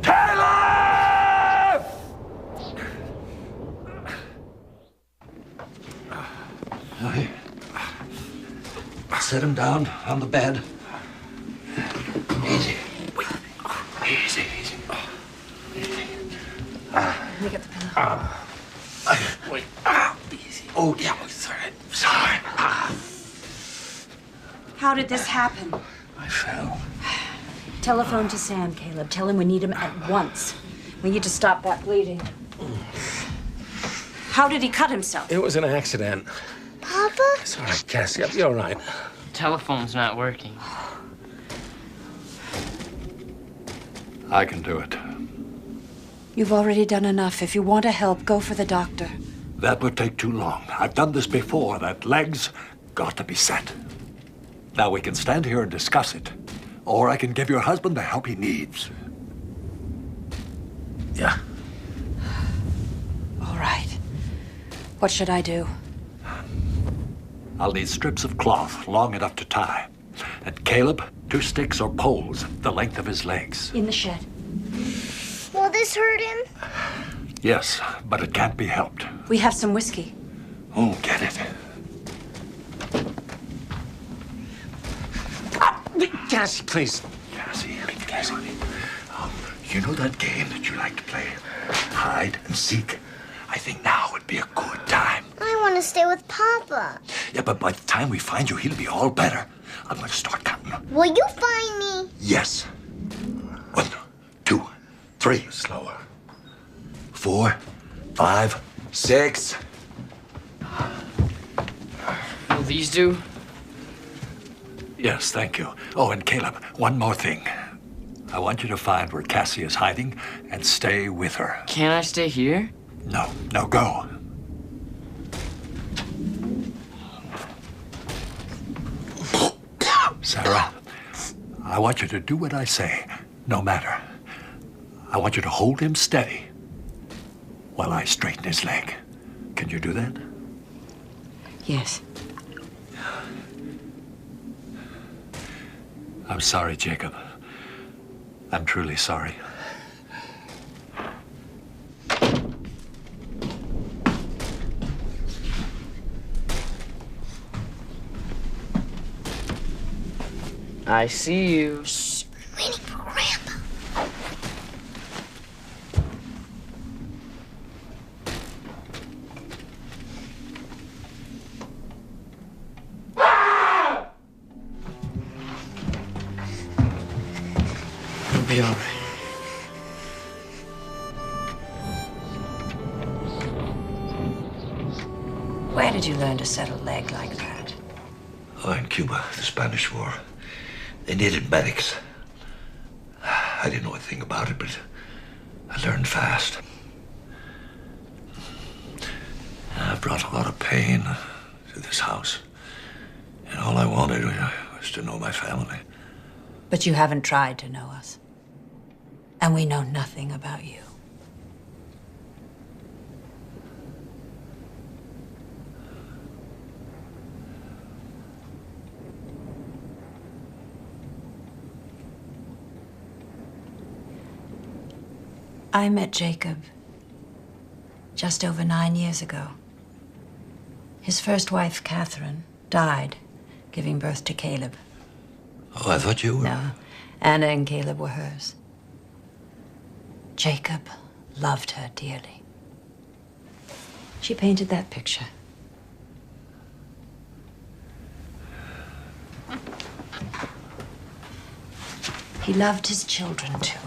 [SPEAKER 7] Caleb! Now here. Set him down on the bed. Easy. Easy.
[SPEAKER 8] Let me get the pillow.
[SPEAKER 2] Wait. Easy.
[SPEAKER 7] Oh,
[SPEAKER 2] yeah. Sorry.
[SPEAKER 8] How did this happen?
[SPEAKER 2] I fell.
[SPEAKER 8] Telephone to Sam, Caleb. Tell him we need him at once. We need to stop that bleeding.
[SPEAKER 9] How did he cut himself?
[SPEAKER 2] It was an accident.
[SPEAKER 5] Papa?
[SPEAKER 2] It's all right, Cassie. You're all right.
[SPEAKER 1] Telephone's not working.
[SPEAKER 6] I can do it.
[SPEAKER 8] You've already done enough. If you want to help, go for the doctor.
[SPEAKER 6] That would take too long. I've done this before. That leg's got to be set. Now we can stand here and discuss it. Or I can give your husband the help he needs.
[SPEAKER 2] Yeah.
[SPEAKER 8] All right. What should I do?
[SPEAKER 6] I'll need strips of cloth long enough to tie. And Caleb, 2 sticks or poles the length of his legs.
[SPEAKER 8] In the shed.
[SPEAKER 5] Will this hurt him?
[SPEAKER 6] Yes, but it can't be helped.
[SPEAKER 8] We have some whiskey.
[SPEAKER 6] Oh, get it.
[SPEAKER 2] Cassie, please.
[SPEAKER 6] Cassie. You know that game that you like to play? Hide and seek? I think now would be a good time.
[SPEAKER 5] I want to stay with Papa.
[SPEAKER 6] Yeah, but by the time we find you, he'll be all better. I'm going to start counting.
[SPEAKER 5] Will you find me?
[SPEAKER 6] Yes. 1, 2, 3.
[SPEAKER 2] Slower.
[SPEAKER 6] 4, 5, 6.
[SPEAKER 1] Will these do?
[SPEAKER 6] Yes, thank you. Oh, and Caleb, one more thing. I want you to find where Cassie is hiding and stay with her.
[SPEAKER 1] Can't I stay here?
[SPEAKER 6] No, go. Sarah, I want you to do what I say, no matter. I want you to hold him steady while I straighten his leg. Can you do that?
[SPEAKER 8] Yes.
[SPEAKER 6] I'm sorry, Jacob. I'm truly sorry.
[SPEAKER 1] I see you.
[SPEAKER 5] Shh, I'm waiting for Grandpa.
[SPEAKER 1] It'll be all right.
[SPEAKER 9] Where did you learn to set a leg like that?
[SPEAKER 6] Oh, in Cuba, the Spanish War. They needed medics. I didn't know a thing about it, but I learned fast. I've brought a lot of pain to this house. And all I wanted was to know my family.
[SPEAKER 9] But you haven't tried to know us. And we know nothing about you. I met Jacob just over 9 years ago. His first wife, Catherine, died giving birth to Caleb.
[SPEAKER 6] Oh, I thought you were...
[SPEAKER 9] No, Anna and Caleb were hers. Jacob loved her dearly. She painted that picture. He loved his children, too.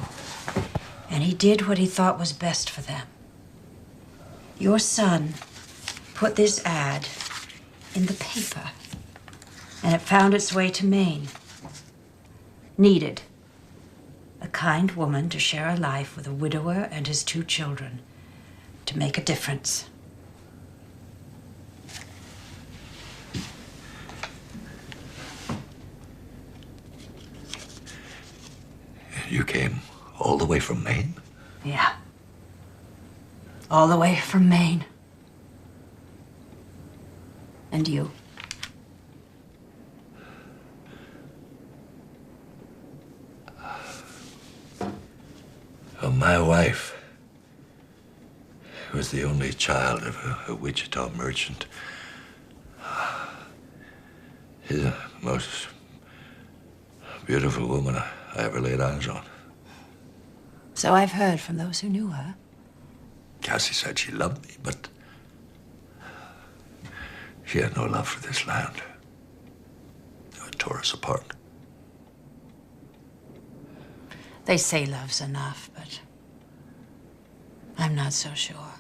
[SPEAKER 9] And he did what he thought was best for them. Your son put this ad in the paper, and it found its way to Maine. Needed a kind woman to share a life with a widower and his 2 children, to make a difference.
[SPEAKER 6] You came all the way from Maine?
[SPEAKER 9] Yeah. All the way from Maine. And you?
[SPEAKER 6] Well, my wife was the only child of a Wichita merchant. She's the most beautiful woman I ever laid eyes on.
[SPEAKER 9] So I've heard from those who knew her.
[SPEAKER 6] Cassie said she loved me, but she had no love for this land. It tore us apart.
[SPEAKER 9] They say love's enough, but I'm not so sure.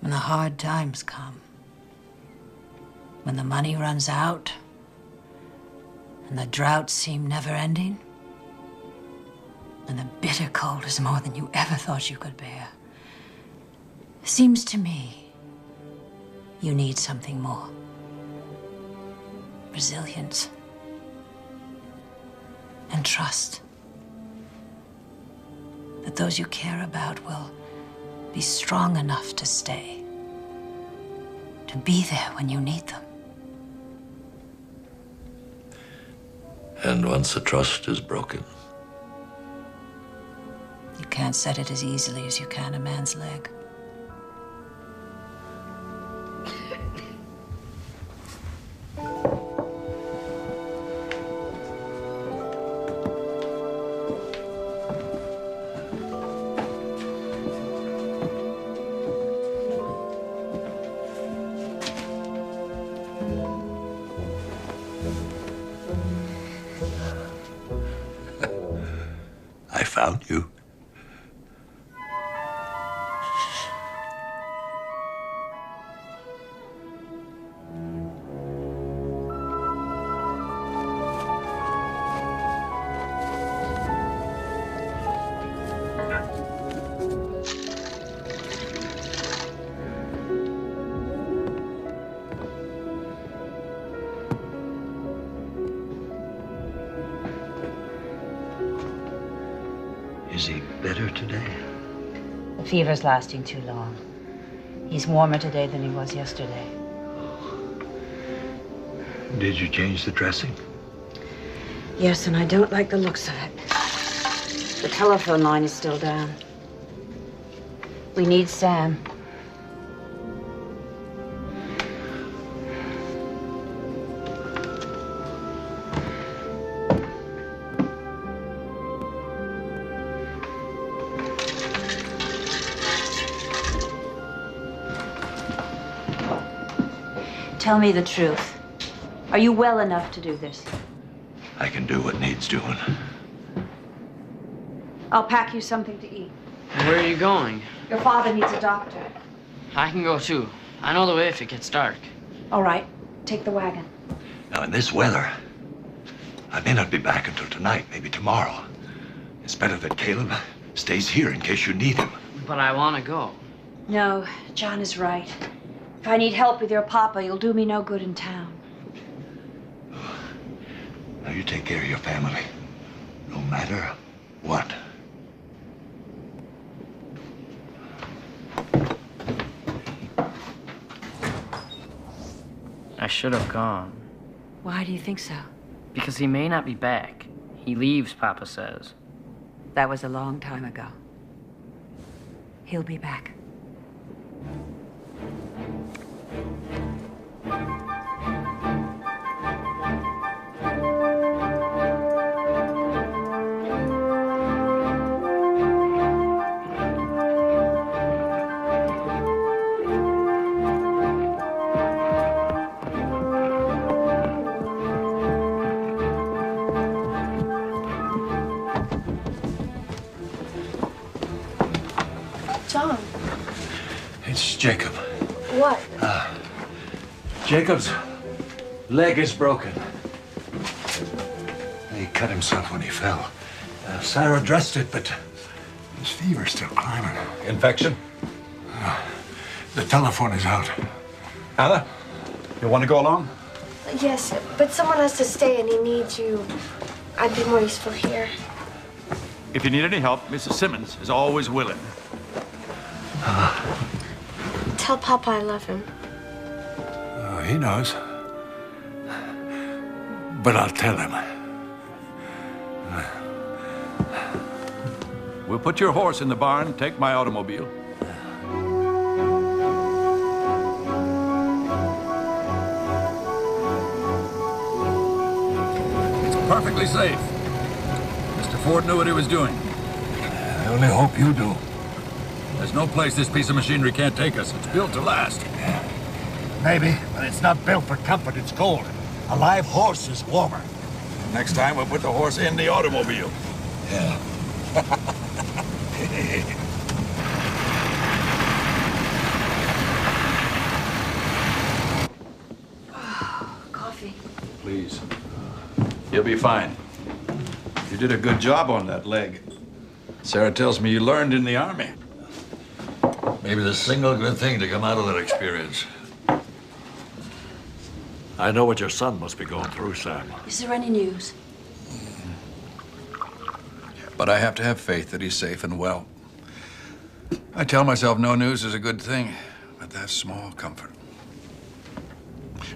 [SPEAKER 9] when the hard times come, when the money runs out, and the droughts seem never-ending, and the bitter cold is more than you ever thought you could bear. Seems to me you need something more. Resilience. And trust that those you care about will be strong enough to stay, to be there when you need them.
[SPEAKER 6] And once the trust is broken,
[SPEAKER 9] You can't set it as easily as you can a man's leg.
[SPEAKER 6] I found you. Is he better today?
[SPEAKER 13] The fever's lasting too long. He's warmer today than he was yesterday.
[SPEAKER 6] Did you change the dressing?
[SPEAKER 13] Yes, and I don't like the looks of it. The telephone line is still down. We need Sam. Tell me the truth. Are you well enough to do this?
[SPEAKER 6] I can do what needs doing.
[SPEAKER 13] I'll pack you something to eat.
[SPEAKER 1] Where are you going?
[SPEAKER 13] Your father needs a doctor.
[SPEAKER 1] I can go too. I know the way if it gets dark.
[SPEAKER 13] All right, take the wagon.
[SPEAKER 6] Now, in this weather, I may not be back until tonight, maybe tomorrow. It's better that Caleb stays here in case you need him.
[SPEAKER 1] But I want to go.
[SPEAKER 13] No, John is right. If I need help with your papa, you'll do me no good in town.
[SPEAKER 6] Now, you take care of your family, no matter what.
[SPEAKER 1] I should have gone.
[SPEAKER 13] Why do you think so?
[SPEAKER 1] Because he may not be back. He leaves, Papa says.
[SPEAKER 13] That was a long time ago. He'll be back.
[SPEAKER 4] John.
[SPEAKER 7] It's Jacob.
[SPEAKER 4] What?
[SPEAKER 7] Jacob's leg is broken. He cut himself when he fell. Sarah dressed it, but his fever's still climbing.
[SPEAKER 14] Infection?
[SPEAKER 7] The telephone is out.
[SPEAKER 14] Anna, you want to go along?
[SPEAKER 4] Yes, but someone has to stay and he needs you. I'd be more useful here.
[SPEAKER 14] If you need any help, Mrs. Simmons is always willing.
[SPEAKER 4] Tell Papa I love him.
[SPEAKER 7] He knows. But I'll tell him.
[SPEAKER 14] We'll put your horse in the barn, take my automobile. It's perfectly safe. Mr. Ford knew what he was doing.
[SPEAKER 7] I only hope you do.
[SPEAKER 14] There's no place this piece of machinery can't take us. It's built to last.
[SPEAKER 7] Maybe, but it's not built for comfort. It's cold. A live horse is warmer.
[SPEAKER 14] Next time, we'll put the horse in the automobile.
[SPEAKER 7] Yeah.
[SPEAKER 14] please. You'll be fine. You did a good job on that leg. Sarah tells me you learned in the Army.
[SPEAKER 6] Maybe the single good thing to come out of that experience. I know what your son must be going through, Sam.
[SPEAKER 9] Is there any news?
[SPEAKER 12] But I have to have faith that he's safe and well. I tell myself no news is a good thing, but that's small comfort.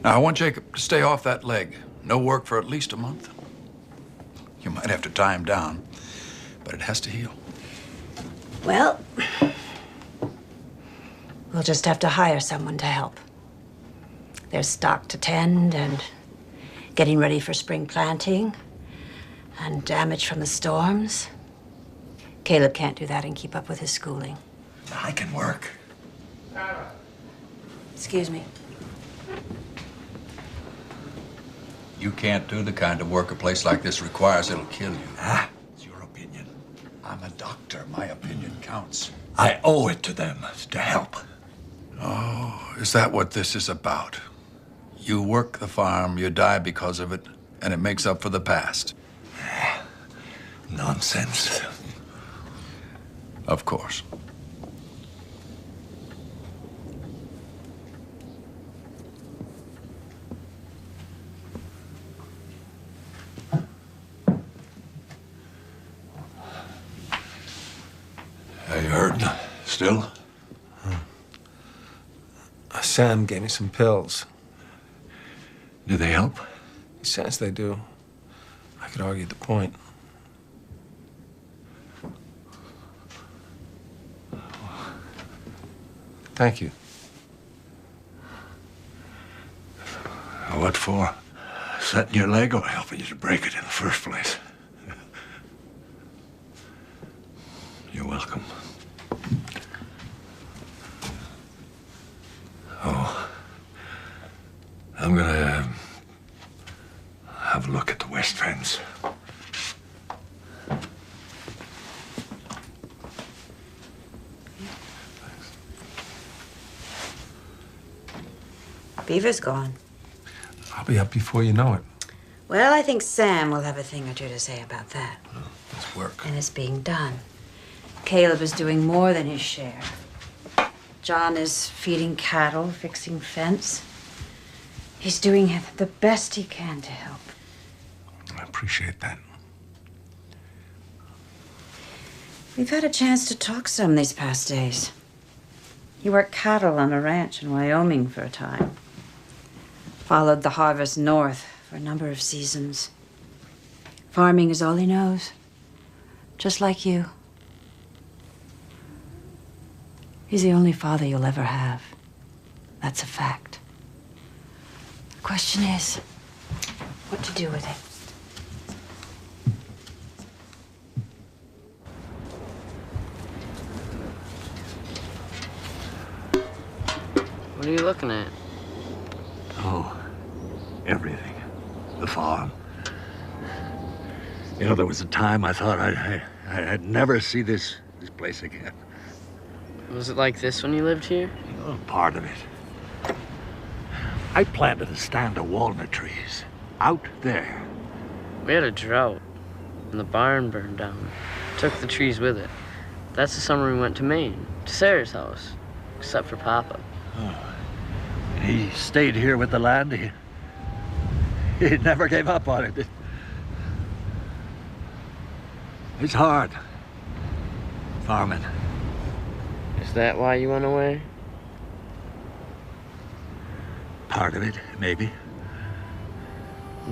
[SPEAKER 12] Now, I want Jacob to stay off that leg. No work for at least a month. You might have to tie him down, but it has to heal.
[SPEAKER 9] Well, we'll just have to hire someone to help. There's stock to tend and getting ready for spring planting and damage from the storms. Caleb can't do that and keep up with his schooling.
[SPEAKER 6] I can work.
[SPEAKER 9] Excuse me.
[SPEAKER 12] You can't do the kind of work a place like this requires. It'll kill you.
[SPEAKER 6] Ah, it's your opinion.
[SPEAKER 12] I'm a doctor. My opinion counts.
[SPEAKER 6] I owe it to them to help.
[SPEAKER 12] Oh, is that what this is about? You work the farm, you die because of it, and it makes up for the past.
[SPEAKER 6] Nonsense.
[SPEAKER 12] Of course.
[SPEAKER 6] Are you hurting still?
[SPEAKER 10] Sam gave me some pills.
[SPEAKER 6] Do they help?
[SPEAKER 10] He says they do. I could argue the point. Thank you.
[SPEAKER 6] What for? Setting your leg or helping you to break it in the first place? You're welcome. Oh, I'm gonna have a look at the west fence.
[SPEAKER 9] Beaver's gone.
[SPEAKER 10] I'll be up before you know it.
[SPEAKER 9] Well, I think Sam will have a thing or two to say about that.
[SPEAKER 10] It's work.
[SPEAKER 9] And it's being done. Caleb is doing more than his share. John is feeding cattle, fixing fence. He's doing the best he can to help.
[SPEAKER 10] I appreciate that.
[SPEAKER 9] We've had a chance to talk some these past days. He worked cattle on a ranch in Wyoming for a time. Followed the harvest north for a number of seasons. Farming is all he knows. Just like you. He's the only father you'll ever have. That's a fact. The question is, what to do with it.
[SPEAKER 1] What are you looking at?
[SPEAKER 6] Oh, everything. The farm. You know, there was a time I thought I'd never see this place again.
[SPEAKER 1] Was it like this when you lived here?
[SPEAKER 6] Oh, part of it. I planted a stand of walnut trees out there.
[SPEAKER 1] We had a drought, and the barn burned down. Took the trees with it. That's the summer we went to Maine, to Sarah's house, except for Papa.
[SPEAKER 6] Oh. And he stayed here with the land. He never gave up on it. It's hard, farming.
[SPEAKER 1] Is that why you went away?
[SPEAKER 6] Part of it, maybe.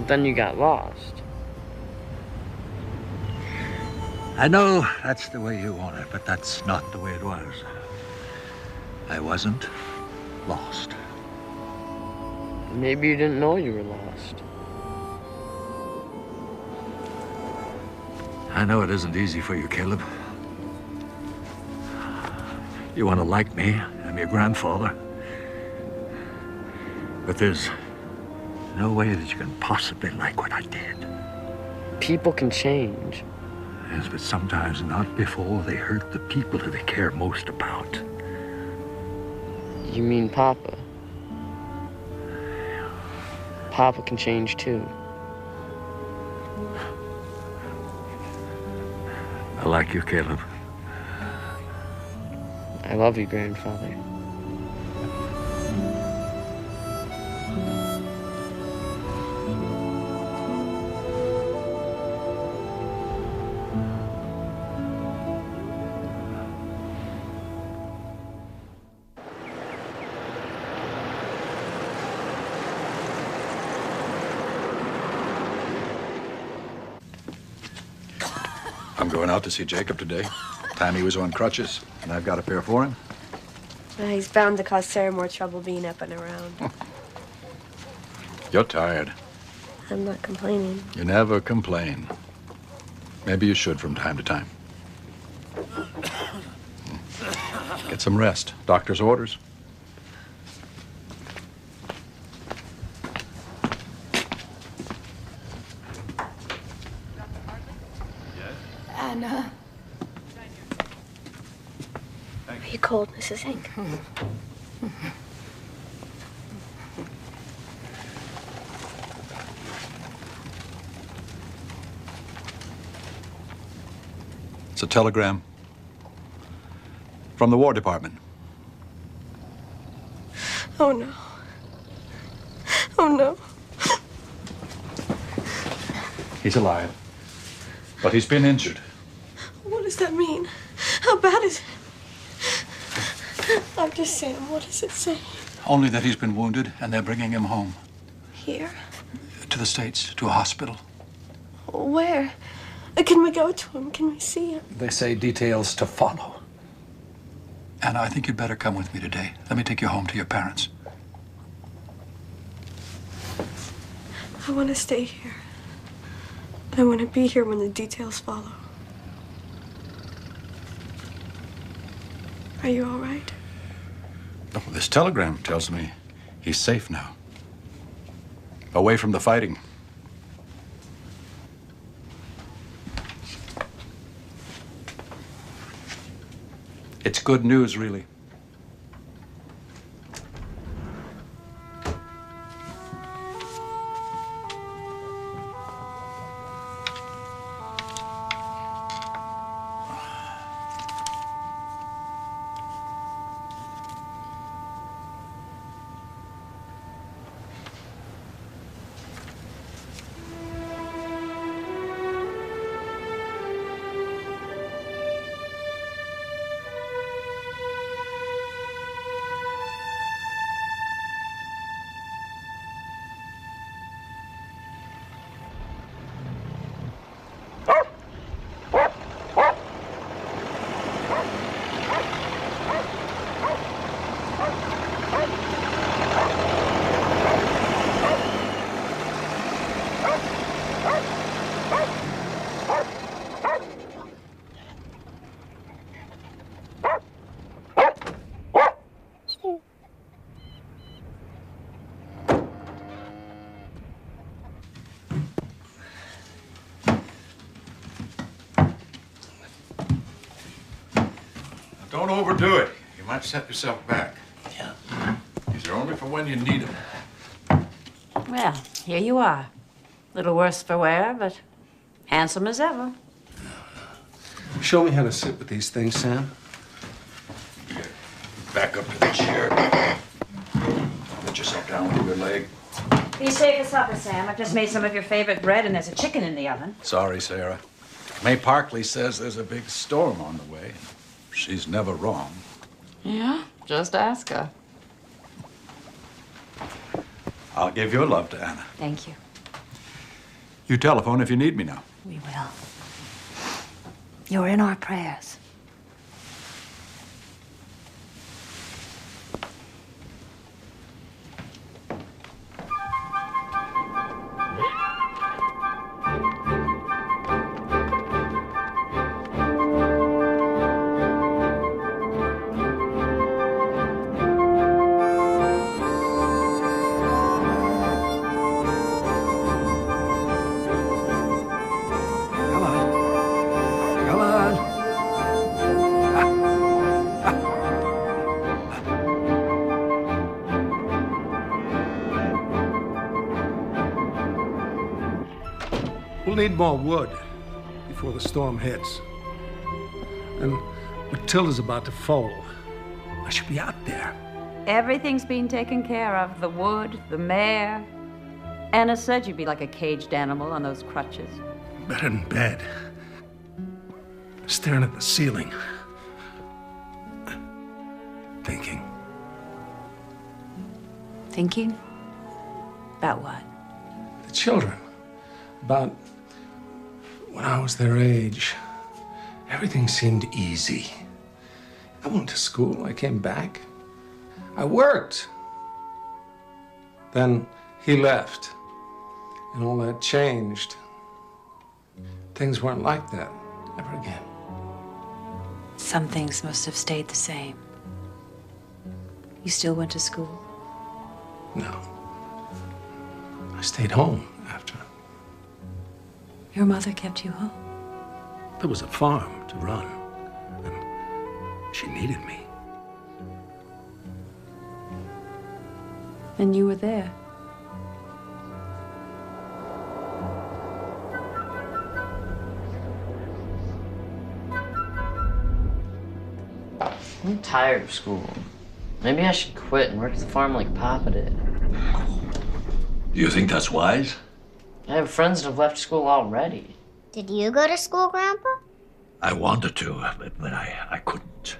[SPEAKER 1] Then you got lost.
[SPEAKER 6] I know that's the way you want it, but that's not the way it was. I wasn't lost.
[SPEAKER 1] Maybe you didn't know you were lost.
[SPEAKER 6] I know it isn't easy for you, Caleb. You want to like me. I'm your grandfather. But there's no way that you can possibly like what I did.
[SPEAKER 1] People can change.
[SPEAKER 6] Yes, but sometimes not before they hurt the people who they care most about.
[SPEAKER 1] You mean Papa? Papa can change too.
[SPEAKER 2] I like you, Caleb.
[SPEAKER 1] I love you, grandfather.
[SPEAKER 12] I'm going out to see Jacob today. Time he was on crutches, and I've got a pair for him.
[SPEAKER 15] He's bound to cause Sarah more trouble being up and around.
[SPEAKER 12] You're tired.
[SPEAKER 15] I'm not complaining.
[SPEAKER 12] You never complain. Maybe you should from time to time. Get some rest. Doctor's orders.
[SPEAKER 15] Anna. Are you cold, Mrs. Hank?
[SPEAKER 12] It's a telegram from the War Department.
[SPEAKER 15] Oh, no. Oh, no.
[SPEAKER 12] He's alive, but he's been injured.
[SPEAKER 15] What does that mean? How bad is it? Dr. Sam, what does it say?
[SPEAKER 12] Only that he's been wounded, and they're bringing him home.
[SPEAKER 15] Here?
[SPEAKER 12] To the States, to a hospital.
[SPEAKER 15] Where? Can we go to him? Can we see him?
[SPEAKER 12] They say details to follow. Anna, I think you'd better come with me today. Let me take you home to your parents.
[SPEAKER 15] I want to stay here. I want to be here when the details follow. Are you all right?
[SPEAKER 12] Oh, this telegram tells me he's safe now. Away from the fighting. It's good news, really. Don't overdo it. You might set yourself back.
[SPEAKER 1] Yeah.
[SPEAKER 12] These are only for when you need them.
[SPEAKER 9] Well, here you are. Little worse for wear, but handsome as ever.
[SPEAKER 10] Show me how to sit with these things, Sam.
[SPEAKER 12] Back up to the chair. Put yourself down with your leg.
[SPEAKER 9] Be safe for supper, Sam. I've just made some of your favorite bread, and there's a chicken in the oven.
[SPEAKER 12] Sorry, Sarah. May Parkley says there's a big storm on the way. She's never wrong.
[SPEAKER 16] Yeah, just ask her.
[SPEAKER 12] I'll give your love to Anna.
[SPEAKER 9] Thank you.
[SPEAKER 12] You telephone if you need me now.
[SPEAKER 9] We will. You're in our prayers.
[SPEAKER 2] We'll need more wood before the storm hits. And Matilda's about to foal. I should be out there.
[SPEAKER 17] Everything's being taken care of. The wood, the mare. Anna said you'd be like a caged animal on those crutches.
[SPEAKER 2] Better in bed. Staring at the ceiling. Thinking.
[SPEAKER 17] Thinking? About what?
[SPEAKER 2] The children. About when I was their age. Everything seemed easy. I went to school. I came back. I worked. Then he left. And all that changed. Things weren't like that ever again.
[SPEAKER 9] Some things must have stayed the same. You still went to school?
[SPEAKER 2] No. I stayed home after.
[SPEAKER 9] Your mother kept you home?
[SPEAKER 2] There was a farm to run. And she needed me.
[SPEAKER 17] And you were there.
[SPEAKER 1] I'm tired of school. Maybe I should quit and work at the farm like Papa did.
[SPEAKER 6] Do you think that's wise?
[SPEAKER 1] I have friends that have left school already.
[SPEAKER 5] Did you go to school, Grandpa?
[SPEAKER 6] I wanted to, but I couldn't.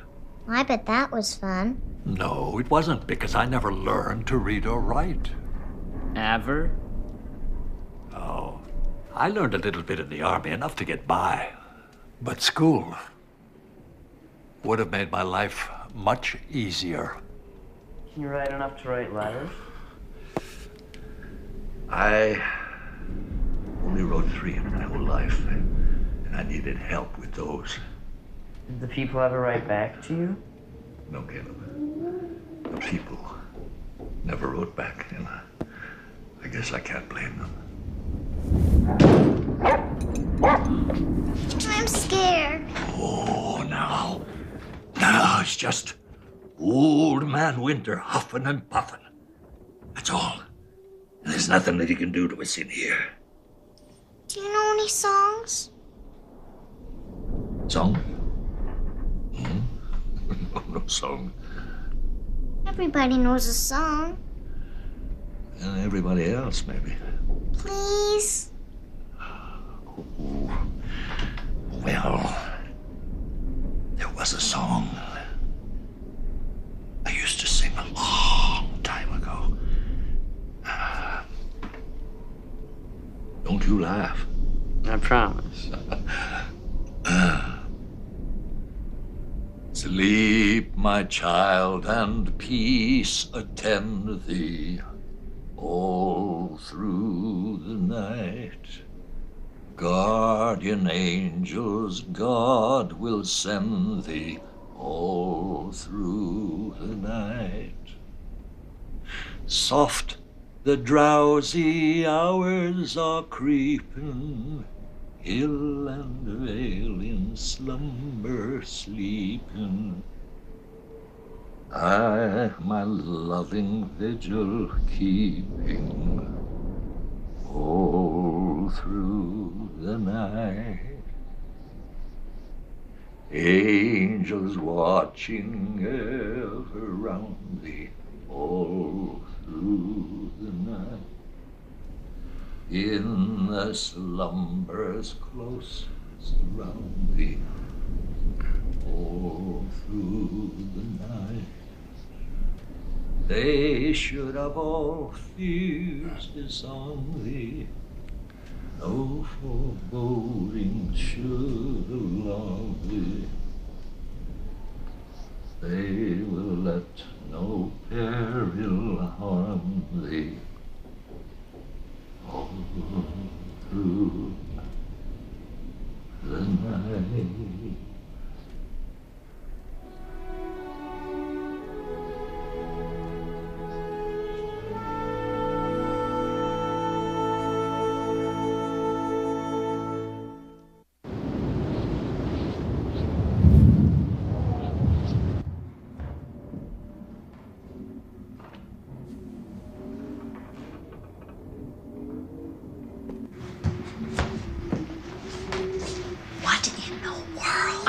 [SPEAKER 5] I bet that was fun.
[SPEAKER 7] No, it wasn't, because I never learned to read or write.
[SPEAKER 1] Ever?
[SPEAKER 7] Oh, I learned a little bit in the army, enough to get by. But school would have made my life much easier.
[SPEAKER 1] Can you write enough to write letters?
[SPEAKER 6] I only wrote 3 in my whole life, and I needed help with those.
[SPEAKER 1] Did the people ever write back to you?
[SPEAKER 6] No, Caleb. The people never wrote back, and I guess I can't blame them.
[SPEAKER 5] I'm scared.
[SPEAKER 6] Oh, now it's just old man Winter huffing and puffing. That's all. And there's nothing that he can do to us in here.
[SPEAKER 5] Do you know any songs?
[SPEAKER 6] Song? No song.
[SPEAKER 5] Everybody knows a song.
[SPEAKER 6] And everybody else, maybe.
[SPEAKER 5] Please?
[SPEAKER 6] Ooh. Well, there was a song I used to sing a long time ago. Don't you laugh.
[SPEAKER 1] I promise.
[SPEAKER 6] Sleep, my child, and peace attend thee all through the night. Guardian angels God will send thee all through the night. Soft the drowsy hours are creeping, hill and vale in slumber sleeping. I my loving vigil keeping all through the night. Angels watching ever round thee all through the night. In the slumbers close surround thee all through the night. They should of all fears disarm thee, no foreboding should alarm thee. They will let no peril harm thee all through the night.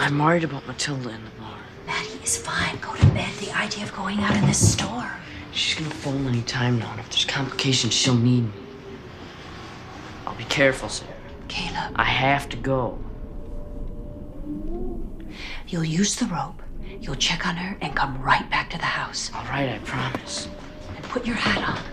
[SPEAKER 1] I'm worried about Matilda in the bar.
[SPEAKER 9] Maddie is fine. Go to bed. The idea of going out in this storm.
[SPEAKER 1] She's gonna phone any time now, and if there's complications, she'll need me. I'll be careful, Sarah.
[SPEAKER 9] Caleb.
[SPEAKER 1] I have to go.
[SPEAKER 9] You'll use the rope. You'll check on her and come right back to the house.
[SPEAKER 1] All right, I promise.
[SPEAKER 9] And put your hat on.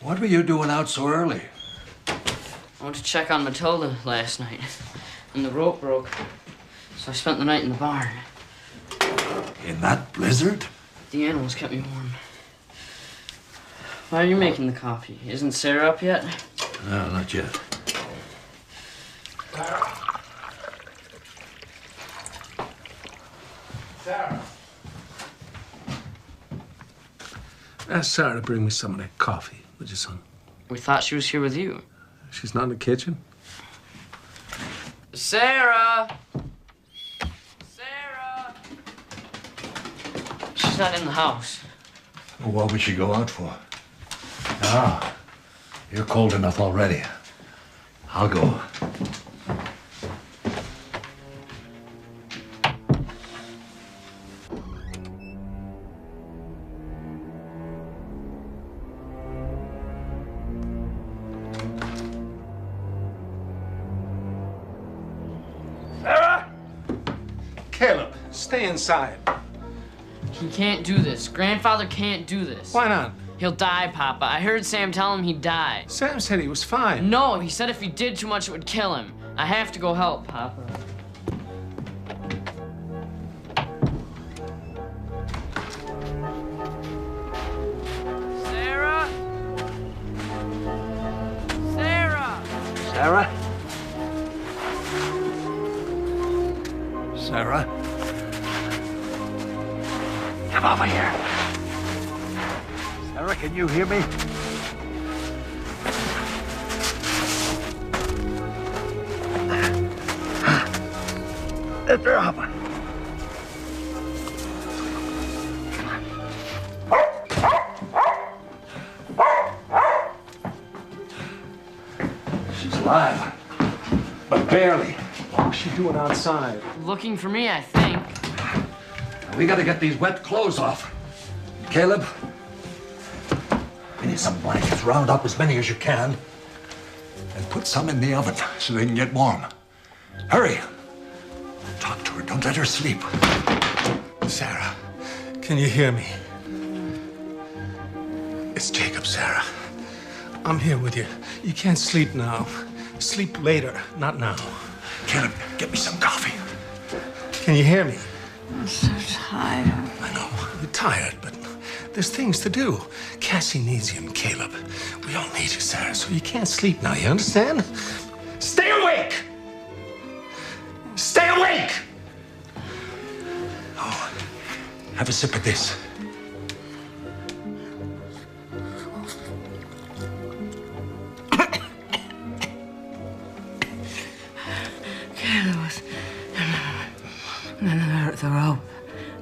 [SPEAKER 6] What were you doing out so early?
[SPEAKER 1] I went to check on Matilda last night, and the rope broke, so I spent the night in the barn.
[SPEAKER 6] In that blizzard?
[SPEAKER 1] The animals kept me warm. Why are you making the coffee? Isn't Sarah up yet?
[SPEAKER 6] No, not yet.
[SPEAKER 2] Sarah. Ask Sarah to bring me some of that coffee, would you, son?
[SPEAKER 1] We thought she was here with you.
[SPEAKER 2] She's not in the kitchen?
[SPEAKER 1] Sarah! Sarah! She's not in the house.
[SPEAKER 6] Well, what would she go out for? Ah, you're cold enough already. I'll go.
[SPEAKER 2] Sarah! Caleb, stay inside.
[SPEAKER 1] He can't do this. Grandfather can't do this.
[SPEAKER 2] Why not?
[SPEAKER 1] He'll die, Papa. I heard Sam tell him he'd die.
[SPEAKER 2] Sam said he was fine.
[SPEAKER 1] No, he said if he did too much, it would kill him. I have to go help, Papa.
[SPEAKER 2] Sarah? Sarah? Come over here. Sarah, can you hear me? Lift her up.
[SPEAKER 6] She's alive, but barely.
[SPEAKER 2] What's she doing outside?
[SPEAKER 1] Looking for me, I think.
[SPEAKER 6] We gotta get these wet clothes off. Caleb, we need some blankets. Round up as many as you can. And put some in the oven so they can get warm. Hurry. Talk to her. Don't let her sleep.
[SPEAKER 2] Sarah, can you hear me? It's Jacob, Sarah. I'm here with you. You can't sleep now. Sleep later, not now.
[SPEAKER 6] Caleb, get me some coffee.
[SPEAKER 2] Can you hear me?
[SPEAKER 9] I'm so tired.
[SPEAKER 2] I know, you're tired, but there's things to do. Cassie needs you and Caleb. We all need you, Sarah, so you can't sleep now, you understand? Stay awake! Stay awake! Oh, have a sip of this.
[SPEAKER 9] Caleb was the rope,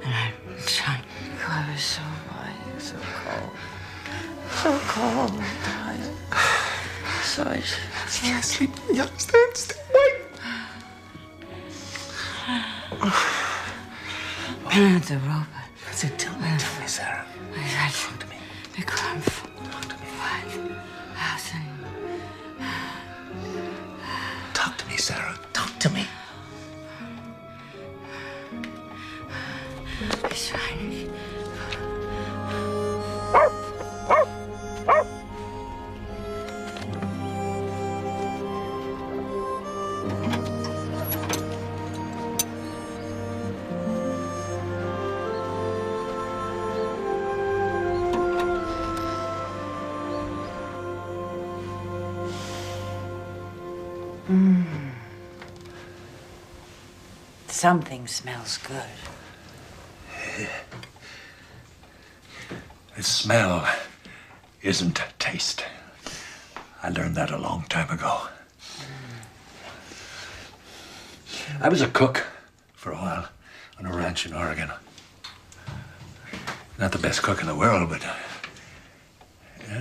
[SPEAKER 9] and I tried. God, it was so hot, so cold, so cold and tired. So I
[SPEAKER 2] can't sleep. You understand? Stay awake.
[SPEAKER 9] And the rope.
[SPEAKER 2] That's it. Tell me, Sarah.
[SPEAKER 9] Talk to me. The cramp.
[SPEAKER 2] Talk to me.
[SPEAKER 9] Housing.
[SPEAKER 2] Talk to me, Sarah. Talk to me.
[SPEAKER 9] He's trying. Something smells good.
[SPEAKER 6] The smell isn't taste. I learned that a long time ago. I was a cook for a while on a ranch in Oregon. Not the best cook in the world, but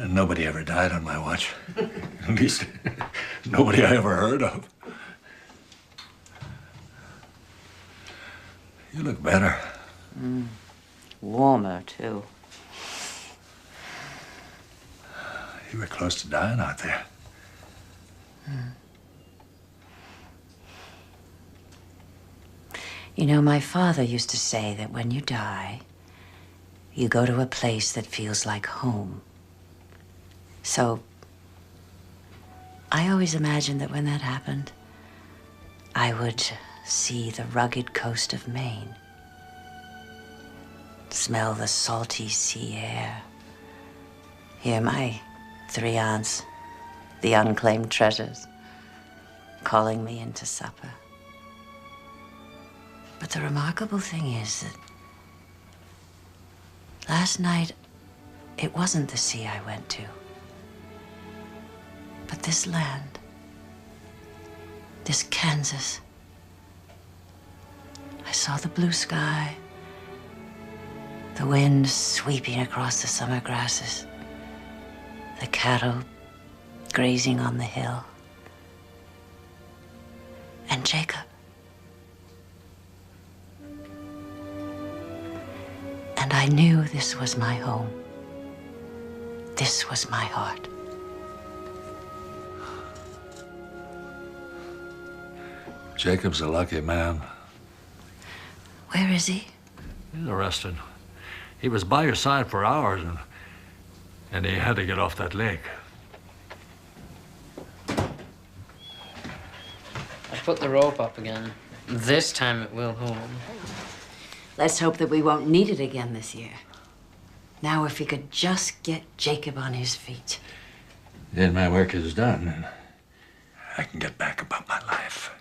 [SPEAKER 6] nobody ever died on my watch. At least, nobody I ever heard of. You look better.
[SPEAKER 9] Warmer, too.
[SPEAKER 6] You were close to dying out there.
[SPEAKER 9] You know, my father used to say that when you die, you go to a place that feels like home. So, I always imagined that when that happened, I would see the rugged coast of Maine, smell the salty sea air, hear my 3 aunts, the unclaimed treasures, calling me into supper. But the remarkable thing is that last night, it wasn't the sea I went to, but this land, this Kansas. I saw the blue sky, the wind sweeping across the summer grasses, the cattle grazing on the hill, and Jacob. And I knew this was my home. This was my heart.
[SPEAKER 6] Jacob's a lucky man.
[SPEAKER 9] Where is he?
[SPEAKER 6] He's arrested. He was by your side for hours, and he had to get off that lake.
[SPEAKER 1] I put the rope up again. This time it will hold.
[SPEAKER 9] Let's hope that we won't need it again this year. Now, if we could just get Jacob on his feet.
[SPEAKER 6] Then my work is done.
[SPEAKER 7] I can get back about my life.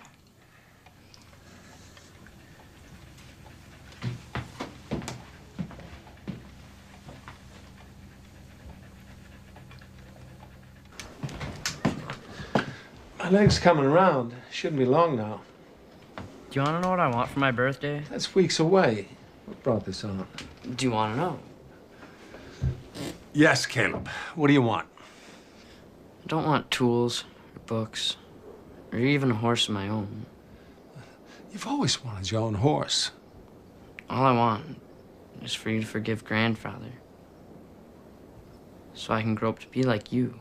[SPEAKER 10] My leg's coming around. Shouldn't be long now.
[SPEAKER 1] Do you want to know what I want for my birthday?
[SPEAKER 10] That's weeks away. What brought this on?
[SPEAKER 1] Do you want to know?
[SPEAKER 10] Yes, Caleb. What do you want?
[SPEAKER 1] I don't want tools, or books, or even a horse of my own.
[SPEAKER 10] You've always wanted your own horse.
[SPEAKER 1] All I want is for you to forgive grandfather, so I can grow up to be like you.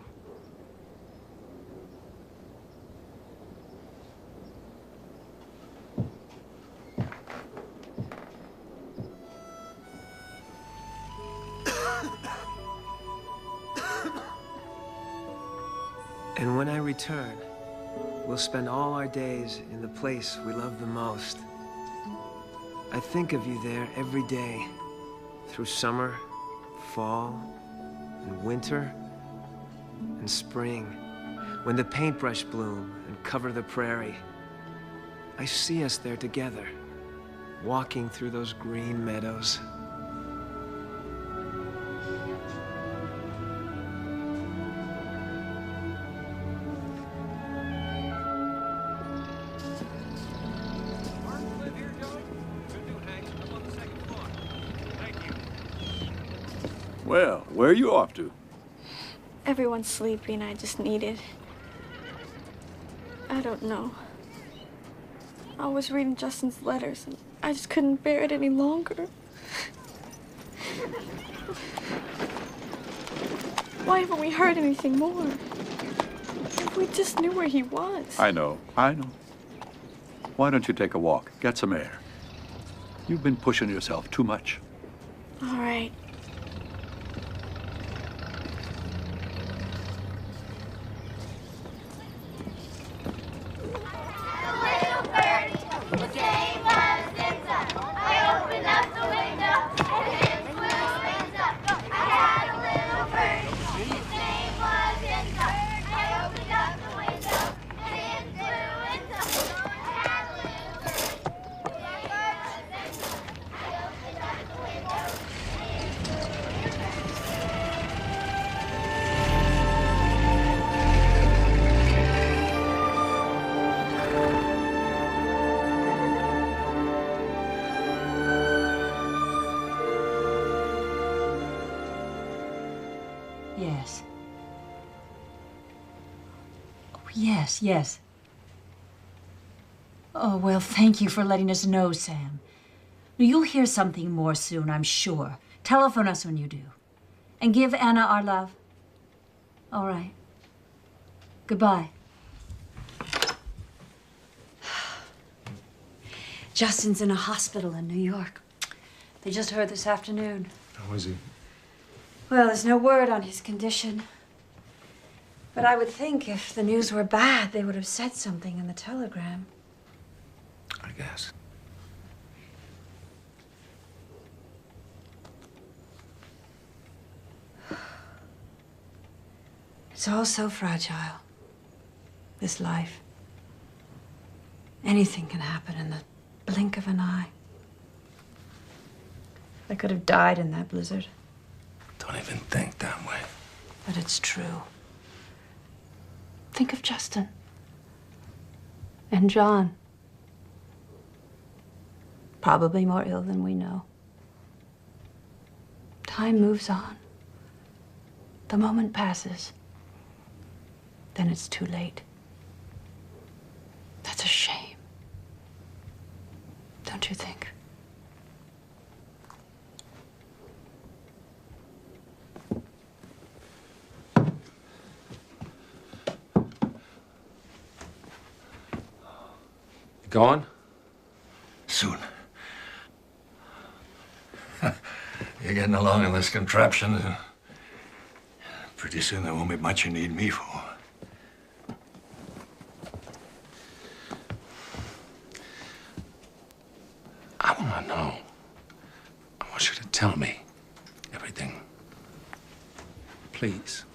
[SPEAKER 18] And when I return, we'll spend all our days in the place we love the most. I think of you there every day, through summer, fall, and winter, and spring, when the paintbrush bloom and cover the prairie. I see us there together, walking through those green meadows.
[SPEAKER 14] Well, where are you off to?
[SPEAKER 15] Everyone's sleeping. I just needed. I don't know. I was reading Justin's letters, and I just couldn't bear it any longer. Why haven't we heard anything more? If we just knew where he was.
[SPEAKER 14] I know. Why don't you take a walk, get some air? You've been pushing yourself too much.
[SPEAKER 15] All right.
[SPEAKER 9] Yes. Oh, yes, yes. Oh, well, thank you for letting us know, Sam. You'll hear something more soon, I'm sure. Telephone us when you do. And give Anna our love. All right. Goodbye. Justin's in a hospital in New York. They just heard this afternoon.
[SPEAKER 10] How is he?
[SPEAKER 9] Well, there's no word on his condition. But I would think if the news were bad, they would have said something in the telegram.
[SPEAKER 10] I guess.
[SPEAKER 9] It's all so fragile, this life. Anything can happen in the blink of an eye. I could have died in that blizzard.
[SPEAKER 2] Don't even think that way.
[SPEAKER 9] But it's true. Think of Justin. And John. Probably more ill than we know. Time moves on. The moment passes. Then it's too late. That's a shame. Don't you think?
[SPEAKER 10] Gone?
[SPEAKER 6] Soon. You're getting along in this contraption. Pretty soon there won't be much you need me for.
[SPEAKER 10] I want to know. I want you to tell me everything. Please.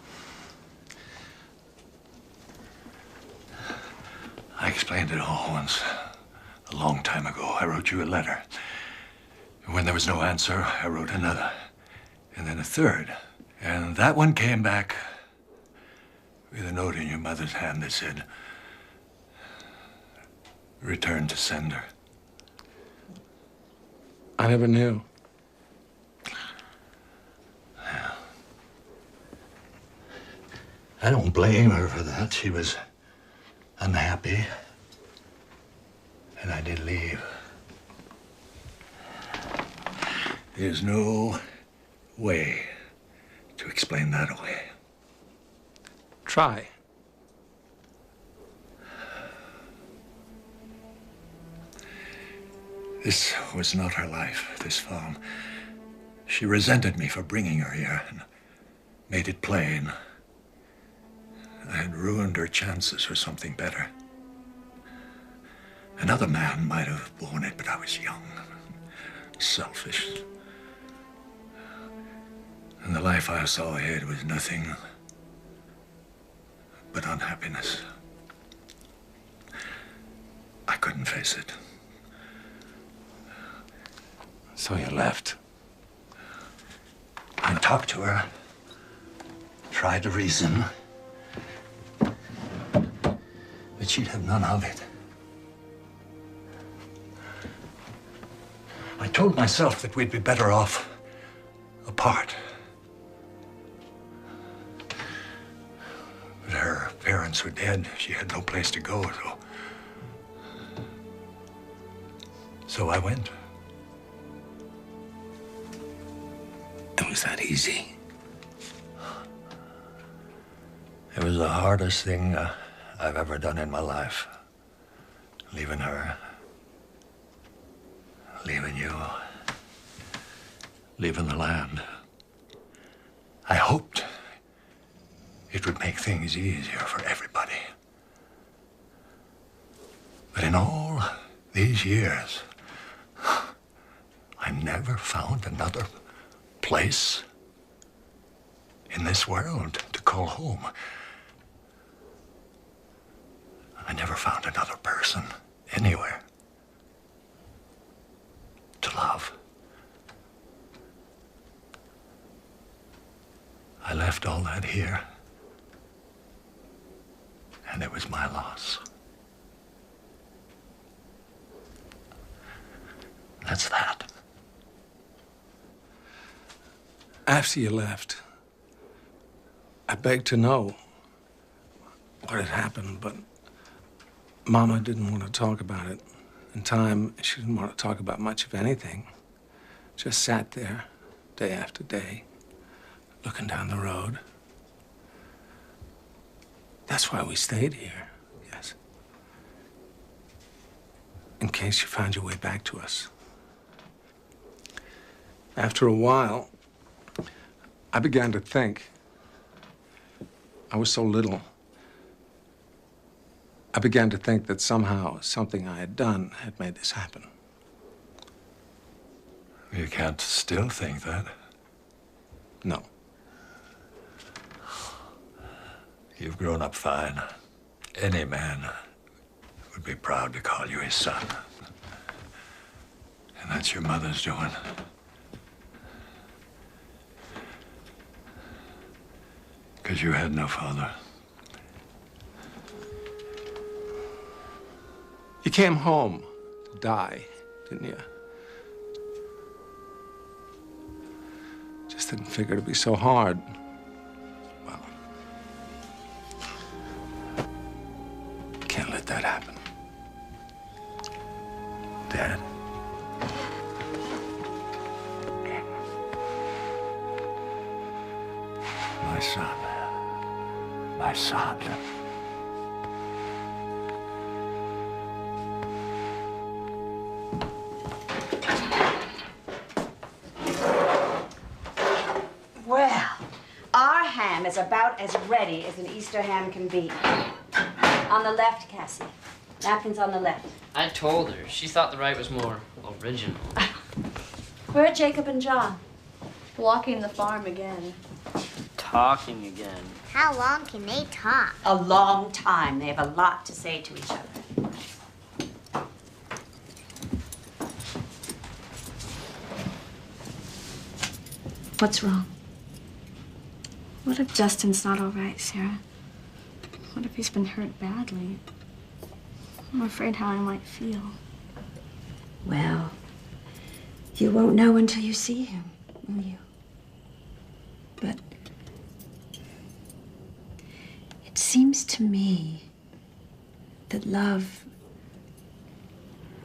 [SPEAKER 6] explained it all once, a long time ago. I wrote you a letter. And when there was no answer, I wrote another, and then a third. And that one came back with a note in your mother's hand that said, return to sender.
[SPEAKER 10] I never knew.
[SPEAKER 6] I don't blame her for that. She was unhappy, and I did leave. There's no way to explain that away.
[SPEAKER 10] Try.
[SPEAKER 6] This was not her life, this farm. She resented me for bringing her here and made it plain. I had ruined her chances for something better. Another man might have borne it, but I was young, selfish. And the life I saw ahead was nothing but unhappiness. I couldn't face it.
[SPEAKER 10] So you left?
[SPEAKER 6] I talked to her, tried to reason, but she'd have none of it. I told myself that we'd be better off apart. But her parents were dead. She had no place to go, so I went.
[SPEAKER 10] It was that easy.
[SPEAKER 6] It was the hardest thing I've ever done in my life. Leaving her, leaving you, leaving the land. I hoped it would make things easier for everybody. But in all these years, I never found another place in this world to call home. I never found another person anywhere to love. I left all that here, and it was my loss. That's that.
[SPEAKER 10] After you left, I begged to know what had happened, but Mama didn't want to talk about it. In time, she didn't want to talk about much of anything. Just sat there, day after day, looking down the road. That's why we stayed here, yes. In case you found your way back to us. After a while, I began to think. I was so little. I began to think that somehow something I had done had made this happen.
[SPEAKER 6] You can't still think that.
[SPEAKER 10] No.
[SPEAKER 6] You've grown up fine. Any man would be proud to call you his son. And that's your mother's doing. Because you had no father.
[SPEAKER 10] You came home to die, didn't you? Just didn't figure it'd be so hard. Well, can't let that happen.
[SPEAKER 6] Dad? My son. My son.
[SPEAKER 9] Well, our ham is about as ready as an Easter ham can be. On the left, Cassie. Napkins on the left.
[SPEAKER 1] I told her. She thought the right was more original.
[SPEAKER 9] Where are Jacob and John?
[SPEAKER 15] Walking the farm again.
[SPEAKER 1] Talking again.
[SPEAKER 5] How long can they talk?
[SPEAKER 9] A long time. They have a lot to say to each other.
[SPEAKER 4] What's wrong? What if Justin's not all right, Sarah? What if he's been hurt badly? I'm afraid how I might feel.
[SPEAKER 9] Well, you won't know until you see him, will you? But it seems to me that love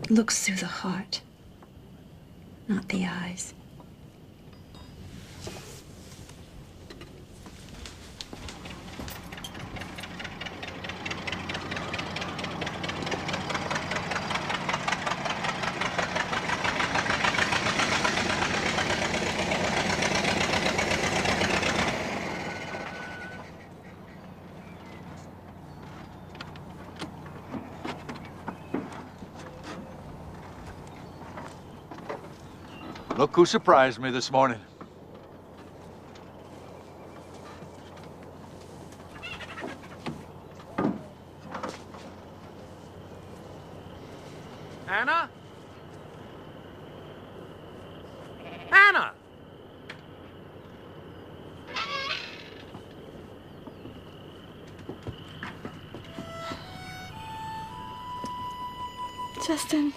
[SPEAKER 9] looks through the heart, not the eyes.
[SPEAKER 14] Look who surprised me this morning.
[SPEAKER 18] Anna? Anna!
[SPEAKER 15] Justin.